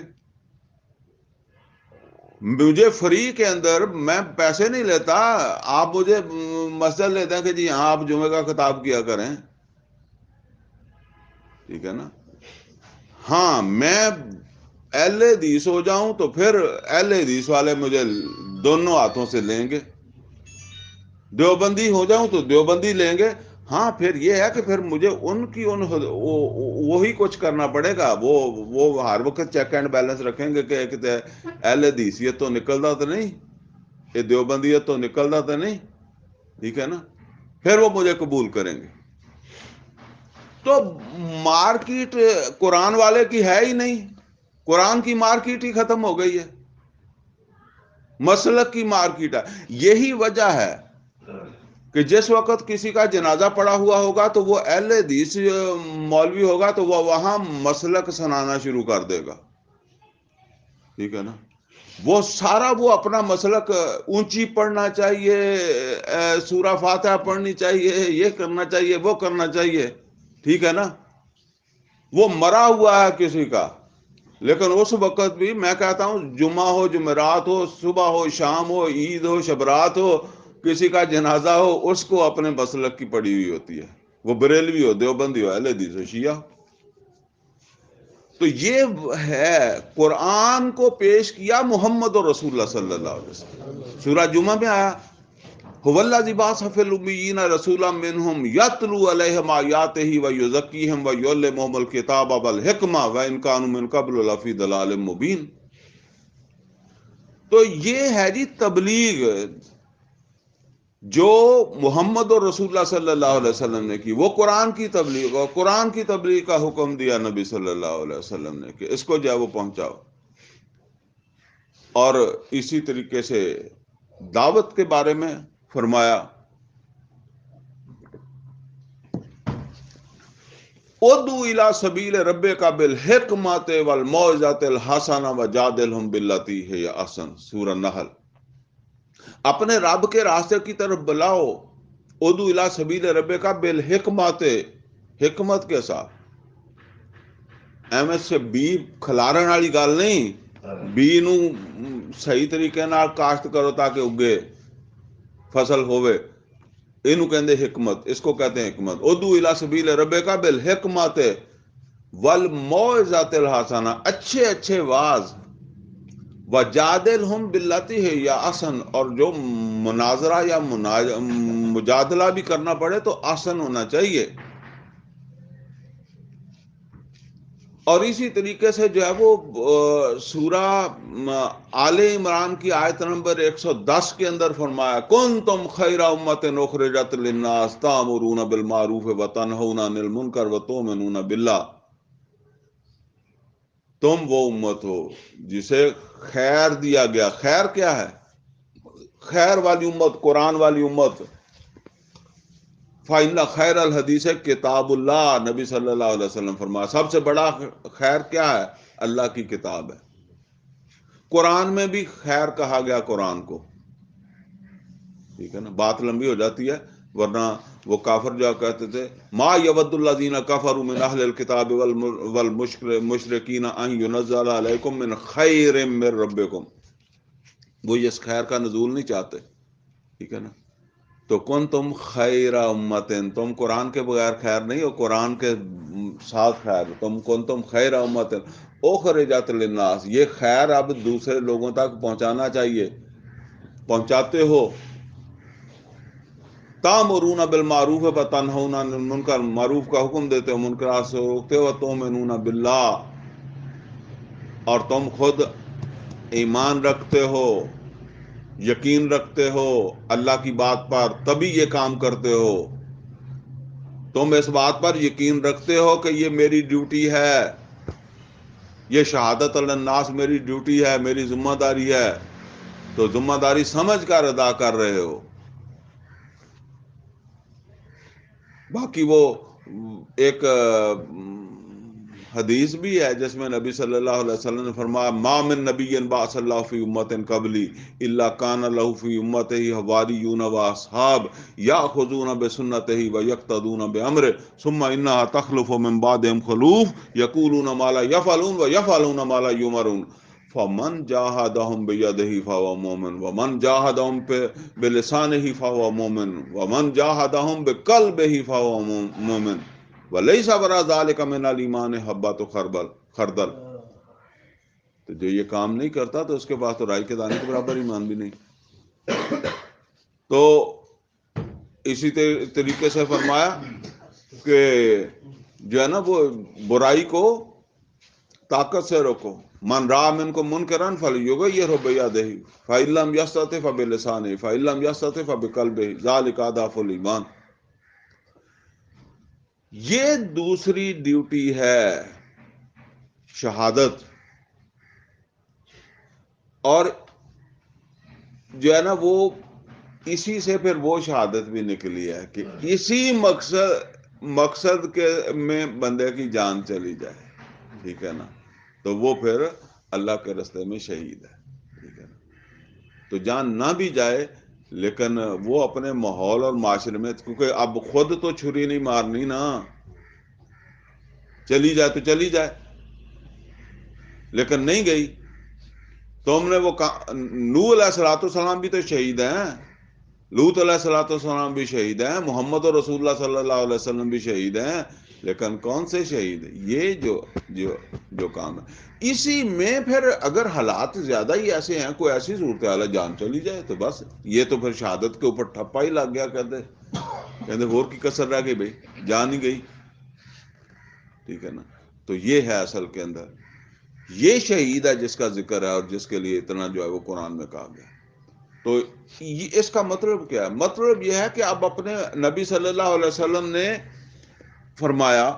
مجھے فری کے اندر میں پیسے نہیں لیتا، آپ مجھے مسجد لیتے ہیں کہ جی ہاں آپ جمعہ کا خطاب کیا کریں، ٹھیک ہے نا۔ ہاں میں اہل حدیث ہو جاؤں تو پھر اہل حدیث والے مجھے دونوں ہاتھوں سے لیں گے، دیوبندی ہو جاؤں تو دیوبندی لیں گے۔ ہاں پھر یہ ہے کہ پھر مجھے وہی کچھ کرنا پڑے گا، وہ ہر وقت چیک اینڈ بیلنس رکھیں گے کہ اہل حدیثیت تو نکلتا تو نہیں، یہ دیوبندیت تو نکلتا تو نہیں، ٹھیک ہے نا، پھر وہ مجھے قبول کریں گے۔ تو مارکیٹ قرآن والے کی ہے ہی نہیں، قرآن کی مارکیٹ ہی ختم ہو گئی ہے، مسلک کی مارکیٹ ہے۔ یہی وجہ ہے کہ جس وقت کسی کا جنازہ پڑا ہوا ہوگا تو وہ اہل حدیث مولوی ہوگا تو وہ وہاں مسلک سنانا شروع کر دے گا، ٹھیک ہے نا۔ وہ سارا وہ اپنا مسلک، اونچی پڑھنا چاہیے، سورہ فاتحہ پڑھنی چاہیے، یہ کرنا چاہیے، وہ کرنا چاہیے، ٹھیک ہے نا۔ وہ مرا ہوا ہے کسی کا، لیکن اس وقت بھی میں کہتا ہوں جمعہ ہو، جمعرات ہو، صبح ہو، شام ہو، عید ہو، شبرات ہو، کسی کا جنازہ ہو، اس کو اپنے مسلک کی پڑی ہوئی ہوتی ہے، وہ بریلوی ہو، دیوبندی ہو، اہل حدیث ہو، شیعہ۔ تو یہ ہے قرآن کو پیش کیا محمد رسول اللہ صلی اللہ علیہ وسلم۔ سورہ جمعہ میں آیا هو الذی بعث فی الامیین رسولا منہم یتلو علیہم آیاتہ ویزکیہم ویعلمہم الکتاب والحکمہ وان کانوا من قبل لفی ضلال مبین۔ تو یہ ہے جی تبلیغ جو محمد رسول اللہ صلی اللہ علیہ وسلم نے کی، وہ قرآن کی تبلیغ، اور قرآن کی تبلیغ کا حکم دیا نبی صلی اللہ علیہ وسلم نے کہ اس کو جو ہے وہ پہنچاؤ۔ اور اسی طریقے سے دعوت کے بارے میں فرمایا ادعو الی سبیل ربک بالحکمۃ والموعظۃ الحسنہ وجادلہم باللتی ہی احسن، سورہ نحل۔ اپنے رب کے راستے کی طرف بلاؤ، ادعو الی سبیل ربک بالحکمۃ، حکمت کے ساتھ، ایویں سے بی کھلارن والی گل نہیں، بی نو صحیح طریقے نال کاشت کرو تاکہ اگے فصل ہوئے، اینو کہندے حکمت، اس کو کہتے ہیں حکمت۔ ادعو الی سبیل ربک بالحکمۃ والموعظۃ الحسنہ، اچھے اچھے واعظ، وجادلہم باللتی ہی احسن، اور جو مناظرہ یا مجادلہ بھی کرنا پڑے تو احسن ہونا چاہیے۔ اور اسی طریقے سے جو ہے وہ سورہ آل عمران کی آیت نمبر 110 کے اندر فرمایا کنتم خیر امۃ اخرجت للناس تأمرون بالمعروف وتنہون عن المنکر وتؤمنون باللہ۔ تم وہ امت ہو جسے خیر دیا گیا۔ خیر کیا ہے؟ خیر والی امت، قرآن والی امت۔ فَإِنَّ خَيْرَ الْحَدِيثِ کتاب اللہ، نبی صلی اللہ علیہ وسلم فرمایا سب سے بڑا خیر کیا ہے؟ اللہ کی کتاب ہے۔ قرآن میں بھی خیر کہا گیا قرآن کو، ٹھیک ہے نا۔ بات لمبی ہو جاتی ہے، ورنہ وہ کافر جو کہتے تھے ما یود الذین کفروا من اہل الکتاب والمشرکین ان ینزل علیکم من خیر من ربکم، وہ اس خیر کا نزول نہیں چاہتے، ٹھیک ہے نا. تو کن تم خیر امتن، تم قرآن کے بغیر خیر نہیں ہو، قرآن کے ساتھ خیر. تم خیر امتن اخرجت للناس، یہ خیر اب دوسرے لوگوں تک پہنچانا چاہیے، پہنچاتے ہو. تامرون بالمعروف وتنہون عن المنکر، معروف کا حکم دیتے ہو، منکرات سے روکتے ہو. تؤمنون باللہ، اور تم خود ایمان رکھتے ہو، یقین رکھتے ہو اللہ کی بات پر، تبھی یہ کام کرتے ہو. تم اس بات پر یقین رکھتے ہو کہ یہ میری ڈیوٹی ہے، یہ شہادت علی الناس میری ڈیوٹی ہے، میری ذمہ داری ہے، تو ذمہ داری سمجھ کر ادا کر رہے ہو. باقی وہ ایک حدیث بھی ہے جس میں نبی صلی اللہ علیہ وسلم نے فرمایا ما من نبی بعث اللہ فی امت قبلی الا کان له فی امتہ حواریون و اصحاب یاخذون بسنتہ ویقتدون بامرہ ثم انها تخلف من بعدهم خلوف یقولون ما لا یفعلون ویفعلون ما لا یؤمرون فمن جاہدہم بیدہ فہو مومن ومن جاہدہم بلسانہ فہو مومن ومن جاہدہم بقلبہ فہو مومن ولیس وراء ذلک من الایمان حبۃ خردل. تو جو یہ کام نہیں کرتا تو اس کے پاس تو رائی کے دانے کے برابر ایمان بھی نہیں. تو اسی طریقے سے فرمایا کہ جو ہے نا وہ برائی کو طاقت سے روکو. من راء منکم منکرا فلیغیرہ بیدہ فإن لم یستطع فبلسانہ فإن لم یستطع فبقلبہ ذلک اضعف الایمان. یہ دوسری ڈیوٹی ہے شہادت. اور جو ہے نا وہ اسی سے پھر وہ شہادت بھی نکلی ہے کہ اسی مقصد کے میں بندے کی جان چلی جائے، ٹھیک ہے نا، تو وہ پھر اللہ کے راستے میں شہید ہے، ٹھیک ہے نا. تو جان نہ بھی جائے لیکن وہ اپنے ماحول اور معاشرے میں، کیونکہ اب خود تو چھری نہیں مارنی نا، چلی جائے تو چلی جائے، لیکن نہیں گئی. تم نے وہ نوح علیہ السلام بھی تو شہید ہیں، لوط علیہ السلام بھی شہید ہیں، محمد رسول اللہ صلی اللہ علیہ وسلم بھی شہید ہیں، لیکن کون سے شہید؟ یہ جو کام ہے. اسی میں پھر اگر حالات زیادہ ہی ایسے ہیں، کوئی ایسی صورتحال ہے جان چلی جائے تو بس یہ تو پھر شہادت کے اوپر ٹھپا ہی لگ گیا. کہتے اور کی کسر رہ گئی، بھائی جان ہی گئی، ٹھیک ہے نا. تو یہ ہے اصل کے اندر یہ شہید ہے جس کا ذکر ہے اور جس کے لیے اتنا جو ہے وہ قرآن میں کہا گیا. تو اس کا مطلب کیا ہے؟ مطلب یہ ہے کہ اب اپنے نبی صلی اللہ علیہ وسلم نے فرمایا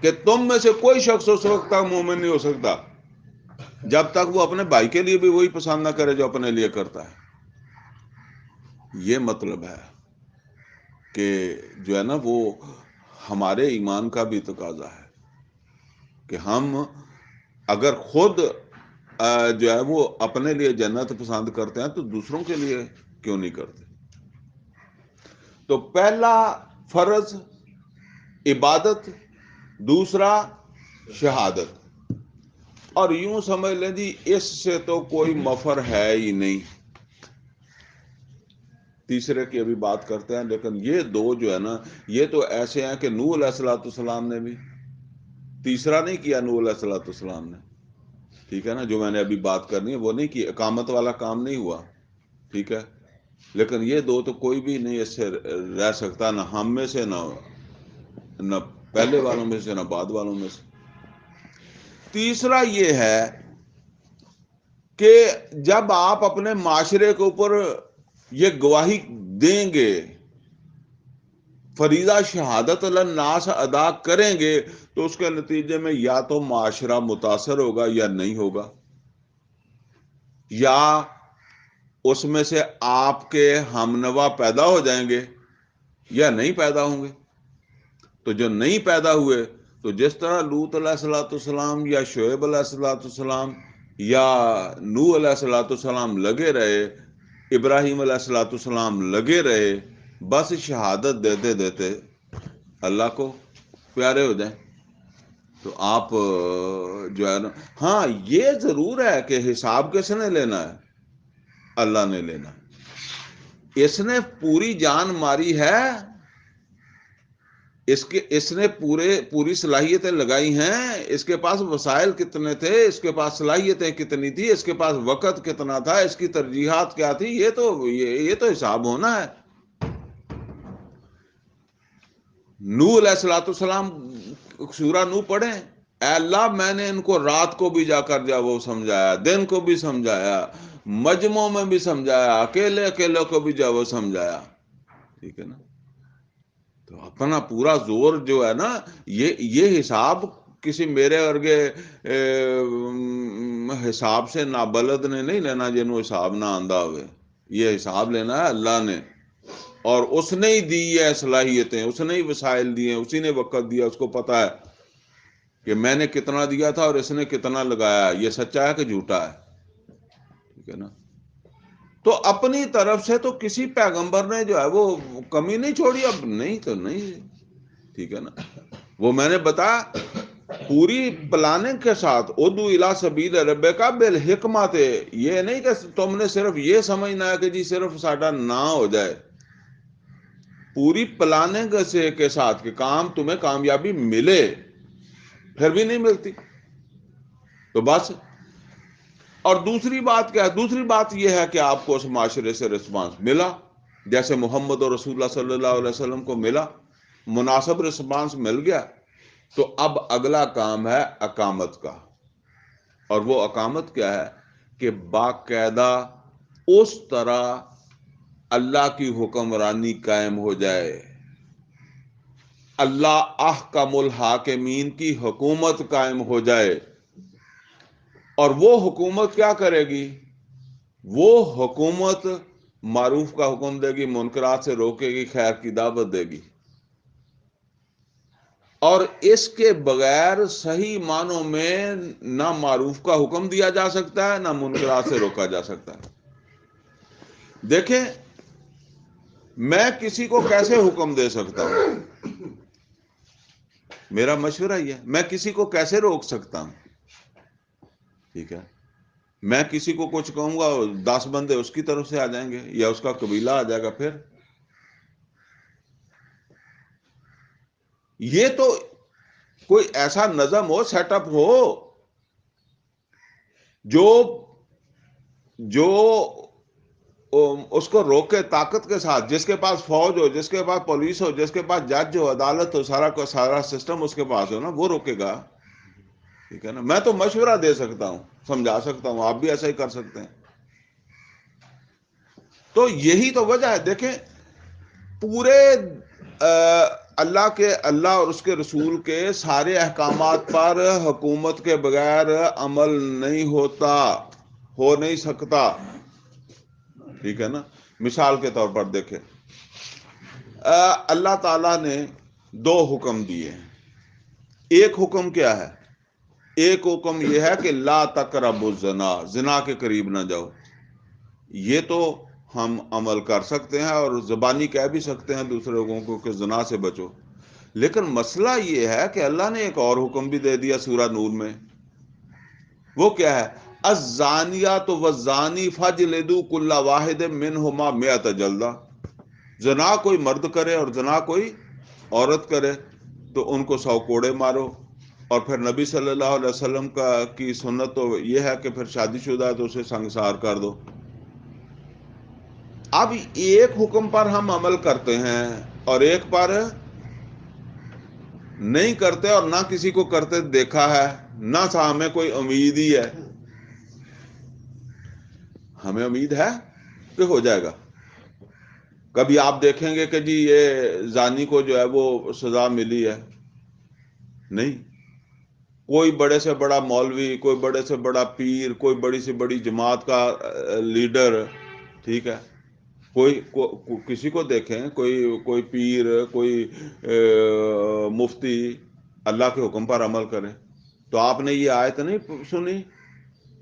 کہ تم میں سے کوئی شخص اس وقت تک مومن نہیں ہو سکتا جب تک وہ اپنے بھائی کے لیے بھی وہی پسند نہ کرے جو اپنے لیے کرتا ہے. یہ مطلب ہے کہ جو ہے نا وہ ہمارے ایمان کا بھی تقاضا ہے کہ ہم اگر خود جو ہے وہ اپنے لیے جنت پسند کرتے ہیں تو دوسروں کے لیے کیوں نہیں کرتے. تو پہلا فرض عبادت، دوسرا شہادت. اور یوں سمجھ لیں جی اس سے تو کوئی مفر ہے ہی نہیں. تیسرے کی ابھی بات کرتے ہیں، لیکن یہ دو جو ہے نا یہ تو ایسے ہیں کہ نوح علیہ السلام نے بھی تیسرا نہیں کیا، نوح علیہ السلام نے، ٹھیک ہے نا. جو میں نے ابھی بات کرنی ہے وہ نہیں کی، اقامت والا کام نہیں ہوا، ٹھیک ہے. لیکن یہ دو تو کوئی بھی نہیں اس سے رہ سکتا، نہ ہم میں سے، نہ پہلے والوں میں سے، نہ بعد والوں میں سے. تیسرا یہ ہے کہ جب آپ اپنے معاشرے کے اوپر یہ گواہی دیں گے، فریضہ شہادت علی الناس ادا کریں گے، تو اس کے نتیجے میں یا تو معاشرہ متاثر ہوگا یا نہیں ہوگا، یا اس میں سے آپ کے ہمنوا پیدا ہو جائیں گے یا نہیں پیدا ہوں گے. تو جو نہیں پیدا ہوئے تو جس طرح لوط علیہ السلام یا شعیب علیہ السلام یا نوح علیہ السلام لگے رہے، ابراہیم علیہ السلام لگے رہے، بس شہادت دیتے دیتے اللہ کو پیارے ہو جائیں. تو آپ جو ہے نا، ہاں یہ ضرور ہے کہ حساب کس نے لینا ہے؟ اللہ نے لینا ہے۔ اس نے پوری جان ماری ہے، اس نے پوری صلاحیتیں لگائی ہیں، اس کے پاس وسائل کتنے تھے، اس کے پاس صلاحیتیں کتنی تھی، اس کے پاس وقت کتنا تھا، اس کی ترجیحات کیا تھی، یہ تو حساب ہونا ہے۔ نوح علیہ الصلوۃ والسلام سورہ نوح پڑھیں، اے اللہ میں نے ان کو رات کو بھی جا کر وہ سمجھایا، دن کو بھی سمجھایا، مجمعوں میں بھی سمجھایا، اکیلے اکیلے کو بھی وہ سمجھایا، ٹھیک ہے نا۔ تو اپنا پورا زور جو ہے نا، یہ حساب کسی میرے ورگے حساب سے نابلد نے نہیں لینا، جنہوں حساب نہ آندہ ہوئے۔ یہ حساب لینا ہے اللہ نے، اور اس نے ہی دی ہے صلاحیتیں، اس نے ہی وسائل دیے، اسی نے وقت دیا، اس کو پتا ہے کہ میں نے کتنا دیا تھا اور اس نے کتنا لگایا، یہ سچا ہے کہ جھوٹا ہے، ٹھیک ہے نا۔ تو اپنی طرف سے تو کسی پیغمبر نے جو ہے وہ کمی نہیں چھوڑی، اب نہیں تو نہیں، ٹھیک ہے نا۔ وہ میں نے بتایا پوری پلاننگ کے ساتھ، ادعو الی سبیل ربک بالحکمت، یہ نہیں کہ تم نے صرف یہ سمجھنا ہے کہ جی صرف ساڈا نہ ہو جائے، پوری پلاننگ کے ساتھ کہ کام تمہیں کامیابی ملے، پھر بھی نہیں ملتی تو بس۔ اور دوسری بات کیا ہے؟ دوسری بات یہ ہے کہ آپ کو اس معاشرے سے رسپانس ملا، جیسے محمد اور رسول اللہ صلی اللہ علیہ وسلم کو ملا، مناسب رسپانس مل گیا، تو اب اگلا کام ہے اقامت کا۔ اور وہ اقامت کیا ہے؟ کہ باقاعدہ اس طرح اللہ کی حکمرانی قائم ہو جائے، اللہ احکم الحاکمین کی حکومت قائم ہو جائے۔ اور وہ حکومت کیا کرے گی؟ وہ حکومت معروف کا حکم دے گی، منکرات سے روکے گی، خیر کی دعوت دے گی، اور اس کے بغیر صحیح معنوں میں نہ معروف کا حکم دیا جا سکتا ہے، نہ منکرات سے روکا جا سکتا ہے۔ دیکھیں میں کسی کو کیسے حکم دے سکتا ہوں؟ میرا مشورہ یہ ہے، میں کسی کو کیسے روک سکتا ہوں؟ ٹھیک ہے، میں کسی کو کچھ کہوں گا، 10 بندے اس کی طرف سے آ جائیں گے یا اس کا قبیلہ آ جائے گا، پھر یہ تو کوئی ایسا نظم ہو، سیٹ اپ ہو جو اس کو روکے طاقت کے ساتھ، جس کے پاس فوج ہو، جس کے پاس پولیس ہو، جس کے پاس جج ہو، عدالت ہو، سارا کا سارا سسٹم اس کے پاس ہو نا، وہ روکے گا، ٹھیک ہے نا۔ میں تو مشورہ دے سکتا ہوں، سمجھا سکتا ہوں، آپ بھی ایسا ہی کر سکتے ہیں۔ تو یہی تو وجہ ہے۔ دیکھیں پورے اللہ اور اس کے رسول کے سارے احکامات پر حکومت کے بغیر عمل نہیں ہوتا، ہو نہیں سکتا، ٹھیک ہے نا۔ مثال کے طور پر دیکھیں، اللہ تعالیٰ نے 2 حکم دیے ہیں۔ ایک حکم کیا ہے؟ ایک حکم یہ ہے کہ لا تقربوا الزنا، زنا کے قریب نہ جاؤ۔ یہ تو ہم عمل کر سکتے ہیں اور زبانی کہہ بھی سکتے ہیں دوسرے لوگوں کو کہ زنا سے بچو، لیکن مسئلہ یہ ہے کہ اللہ نے ایک اور حکم بھی دے دیا سورہ نور میں۔ وہ کیا ہے؟ الزانیات والزانی فجلدوا کل واحد منہما 100 جلدہ۔ زنا کوئی مرد کرے اور زنا کوئی عورت کرے تو ان کو 100 کوڑے مارو۔ اور پھر نبی صلی اللہ علیہ وسلم کی سنت تو یہ ہے کہ پھر شادی شدہ ہے تو اسے سنگسار کر دو۔ اب ایک حکم پر ہم عمل کرتے ہیں اور ایک پر نہیں کرتے، اور نہ کسی کو کرتے دیکھا ہے، نہ ہمیں کوئی امید ہی ہے۔ ہمیں امید ہے کہ ہو جائے گا۔ کبھی آپ دیکھیں گے کہ جی یہ زانی کو جو ہے وہ سزا ملی ہے؟ نہیں۔ کوئی بڑے سے بڑا مولوی، کوئی بڑے سے بڑا پیر، کوئی بڑی سے بڑی جماعت کا لیڈر، ٹھیک ہے، کسی کو دیکھیں، کوئی پیر، کوئی مفتی اللہ کے حکم پر عمل کرے، تو آپ نے یہ آیت نہیں سنی؟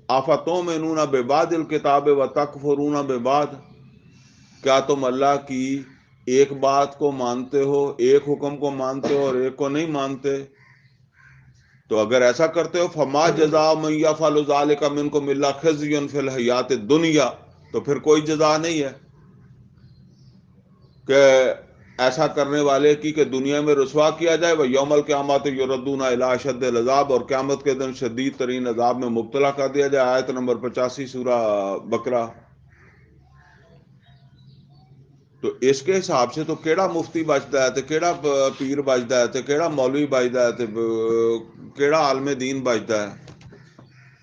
افتؤمنون ببعض الکتاب وتکفرون ببعض، کیا تم اللہ کی ایک بات کو مانتے ہو، ایک حکم کو مانتے ہو اور ایک کو نہیں مانتے؟ تو اگر ایسا کرتے ہو فما جزاء من یفعل ذلک منکم الا خزی فی الحیات الدنیا، تو پھر کوئی جزا نہیں ہے کہ ایسا کرنے والے کی کہ دنیا میں رسوا کیا جائے، وہ یوم القیامت یردون الی اشد العذاب، اور قیامت کے دن شدید ترین عذاب میں مبتلا کر دیا جائے. آیت نمبر 85 سورہ بقرہ. تو اس کے حساب سے تو کیڑا مفتی بچتا ہے تے کیڑا پیر بچتا ہے تے کیڑا مولوی بچتا ہے تے کیڑا عالم دین بچتا ہے؟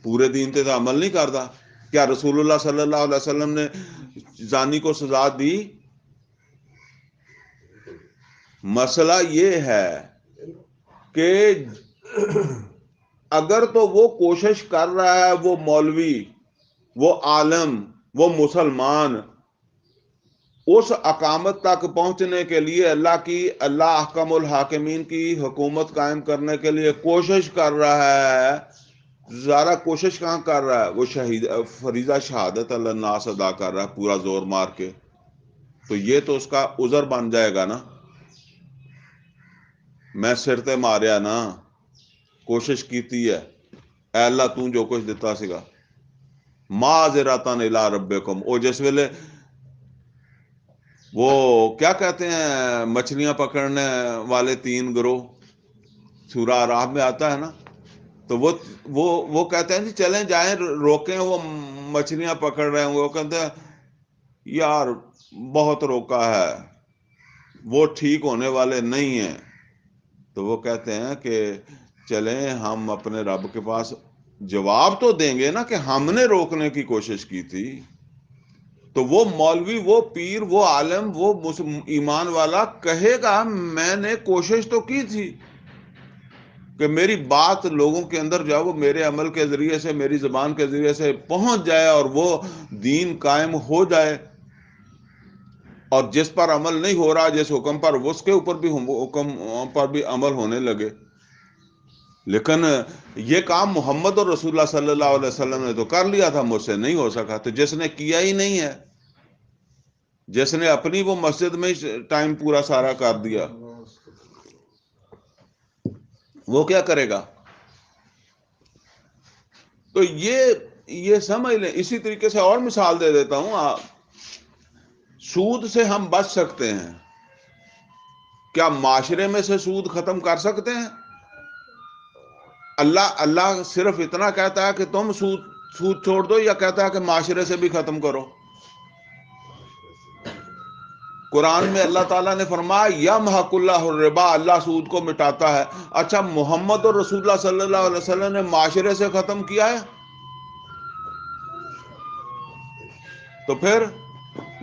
پورے دین تے تو عمل نہیں کرتا. کیا رسول اللہ صلی اللہ علیہ وسلم نے زانی کو سزا دی؟ مسئلہ یہ ہے کہ اگر تو وہ کوشش کر رہا ہے، وہ مولوی، وہ عالم، وہ مسلمان، اس اقامت تک پہنچنے کے لیے اللہ احکم الحاکمین کی حکومت قائم کرنے کے لیے کوشش کر رہا ہے، ذرا کوشش کہاں کر رہا ہے؟ وہ فریضہ شہادت اللہ الناس ادا کر رہا ہے پورا زور مار کے. تو یہ تو اس کا عذر بن جائے گا نا، میں سر تے ماریا نا، کوشش کیتی ہے، اے اللہ تو جو کچھ دیتا سگا معذرتاً الی ربکم. او جس ویلے وہ کیا کہتے ہیں مچھلیاں پکڑنے والے 3 گروہ سورہ اعراف میں آتا ہے نا، تو وہ کہتے ہیں جی چلیں جائیں روکیں، وہ مچھلیاں پکڑ رہے ہیں، وہ کہتے ہیں یار بہت روکا ہے، وہ ٹھیک ہونے والے نہیں ہیں. تو وہ کہتے ہیں کہ چلیں ہم اپنے رب کے پاس جواب تو دیں گے نا کہ ہم نے روکنے کی کوشش کی تھی. تو وہ مولوی، وہ پیر، وہ عالم، وہ ایمان والا کہے گا میں نے کوشش تو کی تھی کہ میری بات لوگوں کے اندر جو ہے وہ میرے عمل کے ذریعے سے، میری زبان کے ذریعے سے پہنچ جائے اور وہ دین قائم ہو جائے، اور جس پر عمل نہیں ہو رہا، جس حکم پر، اس کے اوپر بھی حکم پر بھی عمل ہونے لگے. لیکن یہ کام محمد اور رسول اللہ صلی اللہ علیہ وسلم نے تو کر لیا تھا، مجھ سے نہیں ہو سکا. تو جس نے کیا ہی نہیں ہے، جس نے اپنی وہ مسجد میں ٹائم پورا سارا کر دیا، وہ کیا کرے گا؟ تو یہ سمجھ لیں. اسی طریقے سے اور مثال دے دیتا ہوں. سود سے ہم بچ سکتے ہیں، کیا معاشرے میں سے سود ختم کر سکتے ہیں؟ اللہ صرف اتنا کہتا ہے کہ تم سود چھوڑ دو، یا کہتا ہے کہ معاشرے سے بھی ختم کرو؟ قرآن میں اللہ تعالیٰ نے فرمایا یمحق اللہ الربا، اللہ سود کو مٹاتا ہے. اچھا محمد اور رسول اللہ صلی اللہ علیہ وسلم نے معاشرے سے ختم کیا ہے؟ تو پھر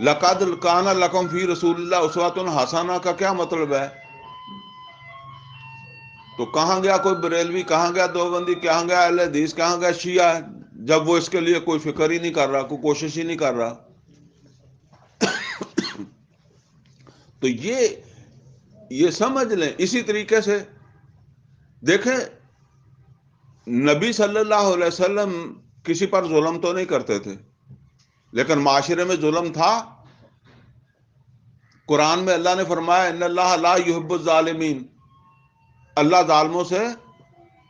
لقد کان لکم فی رسول اللہ اسوۃ حسنہ کا کیا مطلب ہے؟ تو کہاں گیا کوئی بریلوی، کہاں گیا دیوبندی، کہاں گیا اہل حدیث، کہاں گیا شیعہ، جب وہ اس کے لیے کوئی فکر ہی نہیں کر رہا، کوئی کوشش ہی نہیں کر رہا؟ تو یہ سمجھ لیں. اسی طریقے سے دیکھیں نبی صلی اللہ علیہ وسلم کسی پر ظلم تو نہیں کرتے تھے، لیکن معاشرے میں ظلم تھا. قرآن میں اللہ نے فرمایا ان اللہ لا یحب الظالمین، اللہ ظالموں سے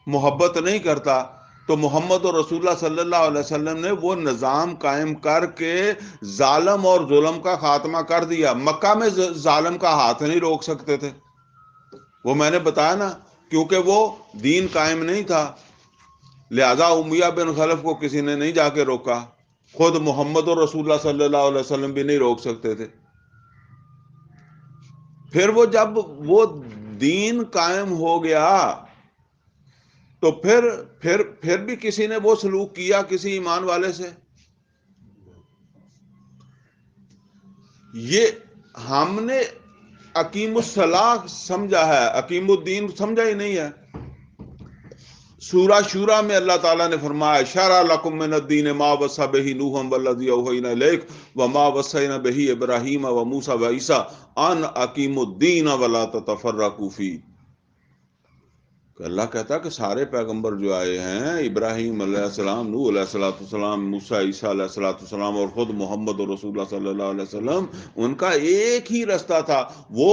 محبت نہیں کرتا. تو محمد اور رسول اللہ صلی اللہ علیہ وسلم نے وہ نظام قائم کر کے ظالم اور ظلم کا خاتمہ کر دیا. مکہ میں ظالم کا ہاتھ نہیں روک سکتے تھے، وہ میں نے بتایا نا، کیونکہ وہ دین قائم نہیں تھا، لہذا امیہ بن خلف کو کسی نے نہیں جا کے روکا، خود محمد اور رسول اللہ صلی اللہ علیہ وسلم بھی نہیں روک سکتے تھے. پھر وہ جب وہ دین قائم ہو گیا تو پھر بھی کسی نے وہ سلوک کیا کسی ایمان والے سے؟ یہ ہم نے اقیم الصلاح سمجھا ہے، اقیم الدین سمجھا ہی نہیں ہے. سورہ شورى میں اللہ تعالیٰ نے فرمایا شرع لکم من الدین ما وصی بہ نوحا والذی اوحینا الیک وما وصینا بہ ابراہیم وموسیٰ وعیسیٰ ان اقیموا الدین ولا تتفرقوا فیہ. کہ اللہ کہتا ہے کہ سارے پیغمبر جو آئے ہیں، ابراہیم علیہ السلام، نوح علیہ السلام، موسیٰ عیسیٰ علیہ السلام، اور خود محمد اور رسول اللہ صلی اللہ علیہ وسلم، ان کا ایک ہی رستہ تھا، وہ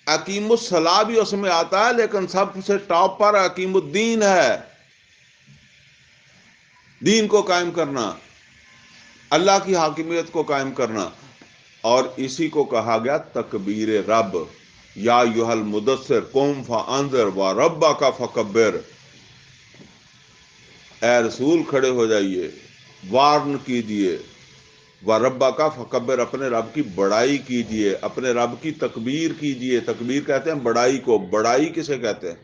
حکیم الصلاح بھی اس میں آتا ہے، لیکن سب سے ٹاپ پر حکیم الدین ہے، دین کو قائم کرنا، اللہ کی حاکمیت کو قائم کرنا. اور اسی کو کہا گیا تکبیر رب. یا ایھا المدثر قم فانذر وربک فکبر. اے رسول کھڑے ہو جائیے، وارن کیجئے، وربک فکبر، اپنے رب کی بڑائی کیجئے، اپنے رب کی تکبیر کیجئے. تکبیر کہتے ہیں بڑائی کو. بڑائی کسے کہتے ہیں؟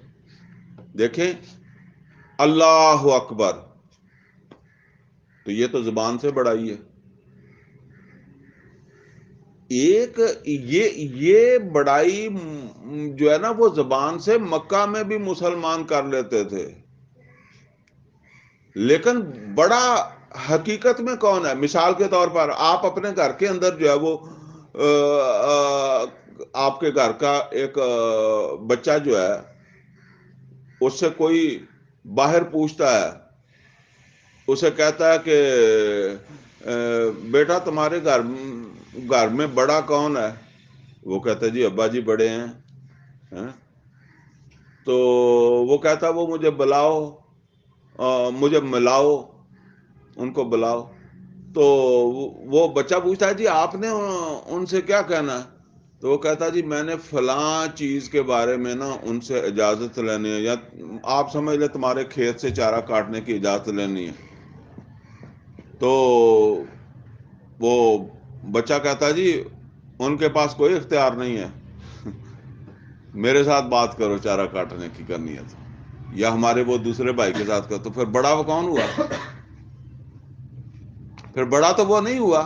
دیکھیں، اللہ اکبر، تو یہ تو زبان سے بڑائی ہے. ایک یہ بڑائی جو ہے نا وہ زبان سے مکہ میں بھی مسلمان کر لیتے تھے، لیکن بڑا حقیقت میں کون ہے؟ مثال کے طور پر آپ اپنے گھر کے اندر جو ہے وہ آپ کے گھر کا ایک بچہ جو ہے اس سے کوئی باہر پوچھتا ہے، اسے کہتا ہے کہ بیٹا تمہارے گھر میں بڑا کون ہے؟ وہ کہتا ہے جی ابا جی بڑے ہیں. تو وہ کہتا ہے وہ مجھے بلاؤ، مجھے ملاؤ، ان کو بلاؤ. تو وہ بچہ پوچھتا ہے جی آپ نے ان سے کیا کہنا ہے؟ تو وہ کہتا ہے جی میں نے فلاں چیز کے بارے میں نا ان سے اجازت لینی ہے، یا آپ سمجھ لیں تمہارے کھیت سے چارہ کاٹنے کی اجازت لینی ہے. تو وہ بچہ کہتا ہے جی ان کے پاس کوئی اختیار نہیں ہے، میرے ساتھ بات کرو، چارہ کاٹنے کی کرنی ہے تو، یا ہمارے وہ دوسرے بھائی کے ساتھ کرو. تو پھر بڑا وہ کون ہوا؟ پھر بڑا تو وہ نہیں ہوا.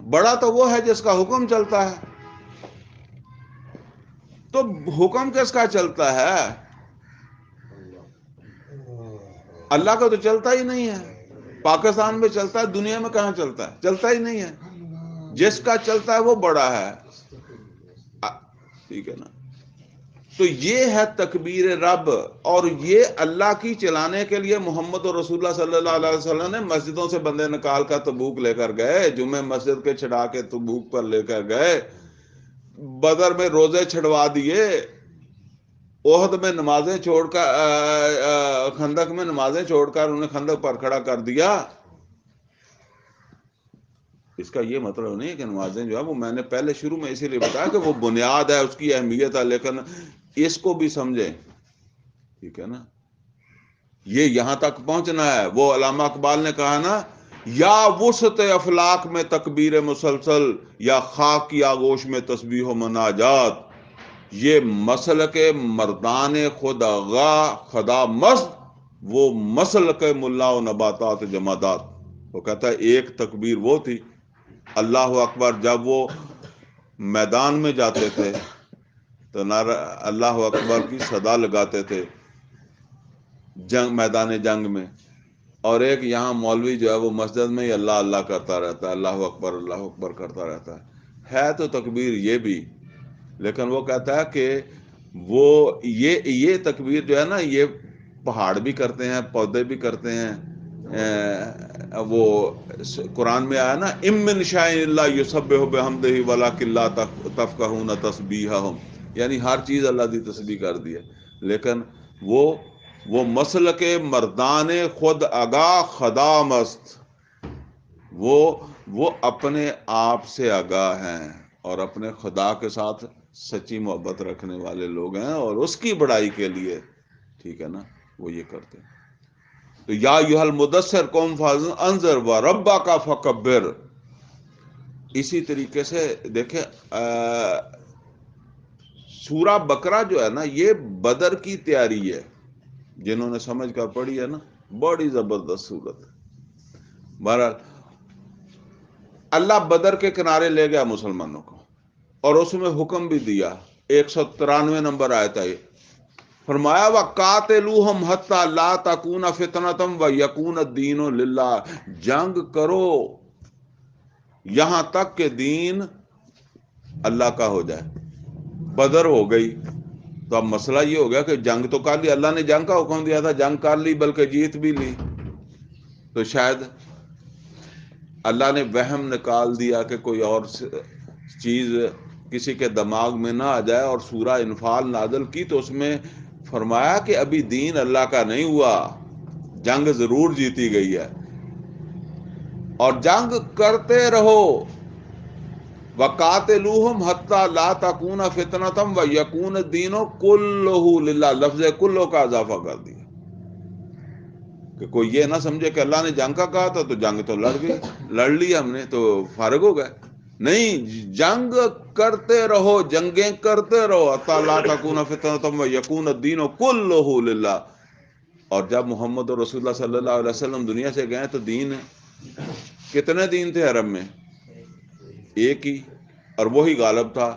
بڑا تو وہ ہے جس کا حکم چلتا ہے. تو حکم کس کا چلتا ہے؟ اللہ کا تو چلتا ہی نہیں ہے. پاکستان میں چلتا ہے، دنیا میں کہاں چلتا ہے؟ چلتا ہی نہیں ہے. جس کا چلتا ہے وہ بڑا ہے. ٹھیک ہے نا؟ تو یہ ہے تکبیر رب. اور یہ اللہ کی چلانے کے لیے محمد رسول اللہ صلی اللہ علیہ وسلم نے مسجدوں سے بندے نکال کر تبوک لے کر گئے، جمعہ مسجد کے چھڑا کے تبوک پر لے کر گئے، بدر میں روزے چھڑوا دیے، احد میں نمازیں چھوڑ کر، خندق میں نمازیں چھوڑ کر انہیں خندق پر کھڑا کر دیا. اس کا یہ مطلب نہیں ہے کہ نمازیں جو ہے وہ، میں نے پہلے شروع میں اسی لیے بتایا کہ وہ بنیاد ہے، اس کی اہمیت ہے، لیکن اس کو بھی سمجھیں. ٹھیک ہے نا؟ یہ یہاں تک پہنچنا ہے. وہ علامہ اقبال نے کہا نا، یا وسط افلاک میں تکبیر مسلسل، یا خاک کی آغوش میں تسبیح و مناجات. یہ مسلک مردان خود آغا خدا مست، وہ مسلک ملا و نباتات جمادات. وہ کہتا ہے ایک تکبیر وہ تھی، اللہ اکبر، جب وہ میدان میں جاتے تھے تو نعرہ اللہ اکبر کی صدا لگاتے تھے جنگ، میدان جنگ میں. اور ایک یہاں مولوی جو ہے وہ مسجد میں ہی اللہ اللہ کرتا رہتا ہے، اللہ اکبر کرتا رہتا ہے تو تکبیر یہ بھی. لیکن وہ کہتا ہے کہ وہ یہ تکبیر جو ہے نا، یہ پہاڑ بھی کرتے ہیں، پودے بھی کرتے ہیں. وہ قرآن میں آیا نا، ام من شیء الا یسبح بحمدہ ولکن لا تفقہون تسبیحہم، یعنی ہر چیز اللہ کی تسبیح کر دی ہے، لیکن وہ مسلک مردان خود آگاہ خدا مست، وہ اپنے آپ سے آگاہ ہیں اور اپنے خدا کے ساتھ سچی محبت رکھنے والے لوگ ہیں، اور اس کی بڑائی کے لیے، ٹھیک ہے نا، وہ یہ کرتے ہیں. تو یا ایھا المدثر قم فانذر وربک فکبر. اسی طریقے سے دیکھیں سورہ بقرہ جو ہے نا، یہ بدر کی تیاری ہے. جنہوں نے سمجھ کر پڑھی ہے نا، بڑی زبردست صورت. بہرحال اللہ بدر کے کنارے لے گیا مسلمانوں کو، اور اس میں حکم بھی دیا. 193 نمبر آیت ہے. فرمایا وَقَاتِلُوهُمْ حَتَّى لَا تَكُونَ فِتْنَةٌ وَيَكُونَ الدِّينُ لِلَّهِ. جنگ کرو یہاں تک کہ دین اللہ کا ہو جائے. بدر ہو گئی تو اب مسئلہ یہ ہو گیا کہ جنگ تو کر لی، اللہ نے جنگ کا حکم دیا تھا، جنگ کر لی بلکہ جیت بھی لی. تو شاید اللہ نے وہم نکال دیا کہ کوئی اور چیز کسی کے دماغ میں نہ آ جائے، اور سورہ انفال نازل کی تو اس میں فرمایا کہ ابھی دین اللہ کا نہیں ہوا، جنگ ضرور جیتی گئی ہے، اور جنگ کرتے رہو، وَقَاتِلُوهُمْ حَتَّى لَا تَكُونَ فِتْنَةً وَيَكُونَ الدِّينُ كُلُّهُ لِلَّهِ، لفظ کلو کا اضافہ کر دیا کہ کوئی یہ نہ سمجھے کہ اللہ نے جنگ کا کہا تھا تو جنگ تو لڑ لی ہم نے تو فارغ ہو گئے، نہیں، جنگ کرتے رہو، جنگیں کرتے رہو، حَتَّى لَا تَكُونَ فِتْنَةً وَيَكُونَ الدِّينُ كُلُّهُ لِلَّهِ۔ اور جب محمد رسول اللہ صلی اللہ علیہ وسلم دنیا سے گئے تو دین، کتنے دین تھے حرم میں؟ ایک ہی، اور وہی غالب تھا۔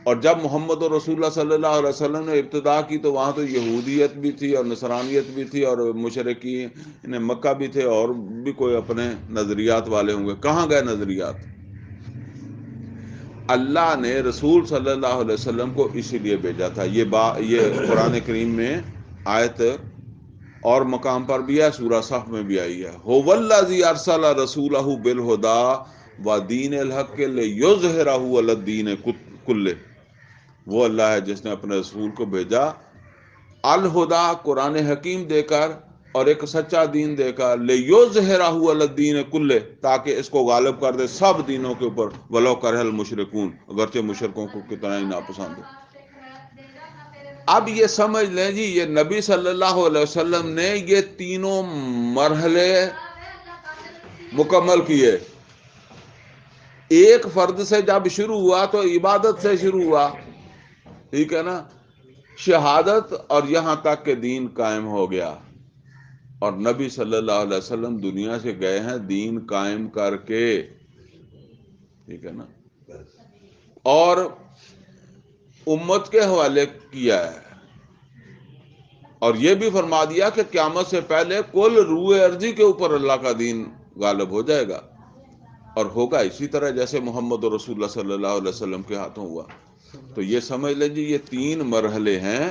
اور جب محمد رسول اللہ صلی اللہ علیہ وسلم نے ابتدا کی تو وہاں تو یہودیت بھی تھی اور نصرانیت بھی تھی اور مشرکین مکہ بھی تھے، اور بھی کوئی اپنے نظریات والے ہوں گے۔ کہاں گئے نظریات؟ اللہ نے رسول صلی اللہ علیہ وسلم کو اسی لیے بھیجا تھا۔ یہ قرآن کریم میں آیت اور مقام پر بھی ہے، سورہ صف میں بھی آئی ہے، هو الذی ارسل رسولہ بالہدی ودین الحق لیظہرہ علی الدین کلہ۔ وہ اللہ ہے جس نے اپنے رسول کو بھیجا الہدا، قرآن حکیم دے کر اور ایک سچا دین دے کر، لیظہرہ علی الدین کلہ، تاکہ اس کو غالب کر دے سب دینوں کے اوپر، ولو کرہ المشرکون، اگرچہ مشرکوں کو کتنا ہی ناپسند ہو۔ اب یہ سمجھ لیں جی، یہ نبی صلی اللہ علیہ وسلم نے یہ تینوں مرحلے مکمل کیے۔ ایک فرد سے جب شروع ہوا تو عبادت سے شروع ہوا، ٹھیک ہے نا، شہادت، اور یہاں تک کہ دین قائم ہو گیا، اور نبی صلی اللہ علیہ وسلم دنیا سے گئے ہیں دین قائم کر کے، ٹھیک ہے نا، اور امت کے حوالے کیا ہے، اور یہ بھی فرما دیا کہ قیامت سے پہلے کل روح ارضی کے اوپر اللہ کا دین غالب ہو جائے گا، اور ہوگا اسی طرح جیسے محمد رسول اللہ صلی اللہ علیہ وسلم کے ہاتھوں ہوا۔ تو یہ سمجھ لیں جی، یہ تین مرحلے ہیں،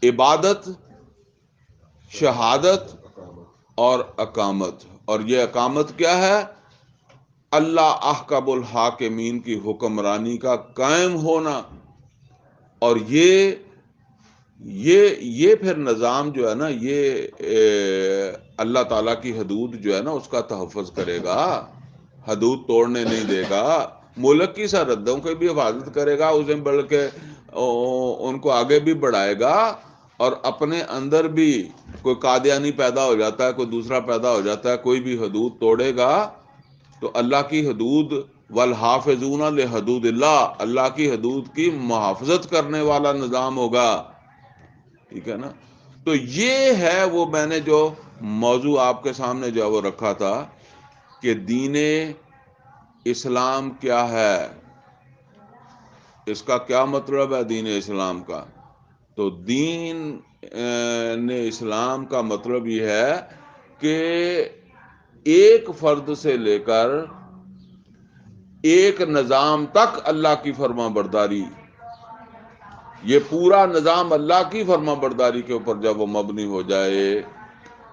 عبادت، شہادت اور اقامت۔ اور یہ اقامت کیا ہے؟ اللہ احکم الحاکمین کی حکمرانی کا قائم ہونا، اور یہ پھر نظام جو ہے نا، یہ اللہ تعالیٰ کی حدود جو ہے نا اس کا تحفظ کرے گا، حدود توڑنے نہیں دے گا، ملک کی سرحدوں کی بھی حفاظت کرے گا، اسے بلکہ ان کو آگے بھی بڑھائے گا، اور اپنے اندر بھی کوئی قادیانی پیدا ہو جاتا ہے، کوئی دوسرا پیدا ہو جاتا ہے، کوئی بھی حدود توڑے گا تو اللہ کی حدود، والحافظون لحدود اللہ، اللہ کی حدود کی محافظت کرنے والا نظام ہوگا، ٹھیک ہے نا۔ تو یہ ہے وہ میں نے جو موضوع آپ کے سامنے جو وہ رکھا تھا کہ دین اسلام کیا ہے، اس کا کیا مطلب ہے دین اسلام کا۔ تو دین اسلام کا مطلب یہ ہے کہ ایک فرد سے لے کر ایک نظام تک اللہ کی فرما برداری، یہ پورا نظام اللہ کی فرما برداری کے اوپر جب وہ مبنی ہو جائے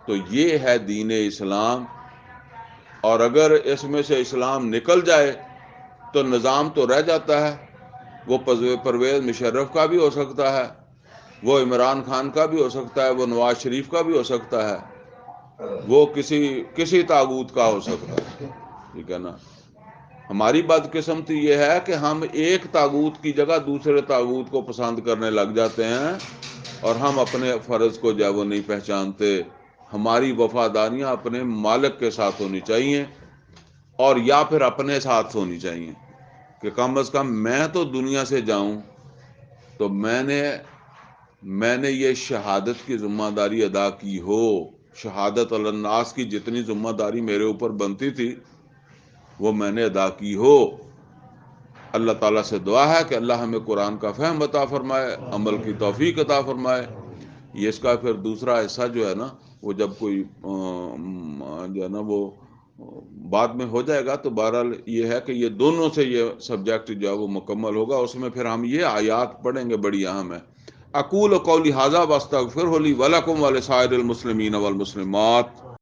تو یہ ہے دین اسلام۔ اور اگر اس میں سے اسلام نکل جائے تو نظام تو رہ جاتا ہے، وہ پرویز مشرف کا بھی ہو سکتا ہے، وہ عمران خان کا بھی ہو سکتا ہے، وہ نواز شریف کا بھی ہو سکتا ہے، وہ کسی طاغوت کا ہو سکتا ہے، ٹھیک ہے نا۔ ہماری بدقسمتی یہ ہے کہ ہم ایک طاغوت کی جگہ دوسرے طاغوت کو پسند کرنے لگ جاتے ہیں، اور ہم اپنے فرض کو جو وہ نہیں پہچانتے۔ ہماری وفاداریاں اپنے مالک کے ساتھ ہونی چاہیے، اور یا پھر اپنے ساتھ ہونی چاہیے، کہ کم از کم میں تو دنیا سے جاؤں تو میں نے یہ شہادت کی ذمہ داری ادا کی ہو، شہادت علی الناس کی جتنی ذمہ داری میرے اوپر بنتی تھی وہ میں نے ادا کی ہو۔ اللہ تعالیٰ سے دعا ہے کہ اللہ ہمیں قرآن کا فہم عطا فرمائے، عمل کی توفیق عطا فرمائے۔ یہ اس کا پھر دوسرا حصہ جو ہے نا، وہ جب کوئی جو ہے نا وہ بعد میں ہو جائے گا، تو بہرحال یہ ہے کہ یہ دونوں سے یہ سبجیکٹ جو ہے وہ مکمل ہوگا، اس میں پھر ہم یہ آیات پڑھیں گے، بڑی اہم ہے۔ اقول قولی ھذا واستغفر لی ولکم ولسائر المسلمین والمسلمات۔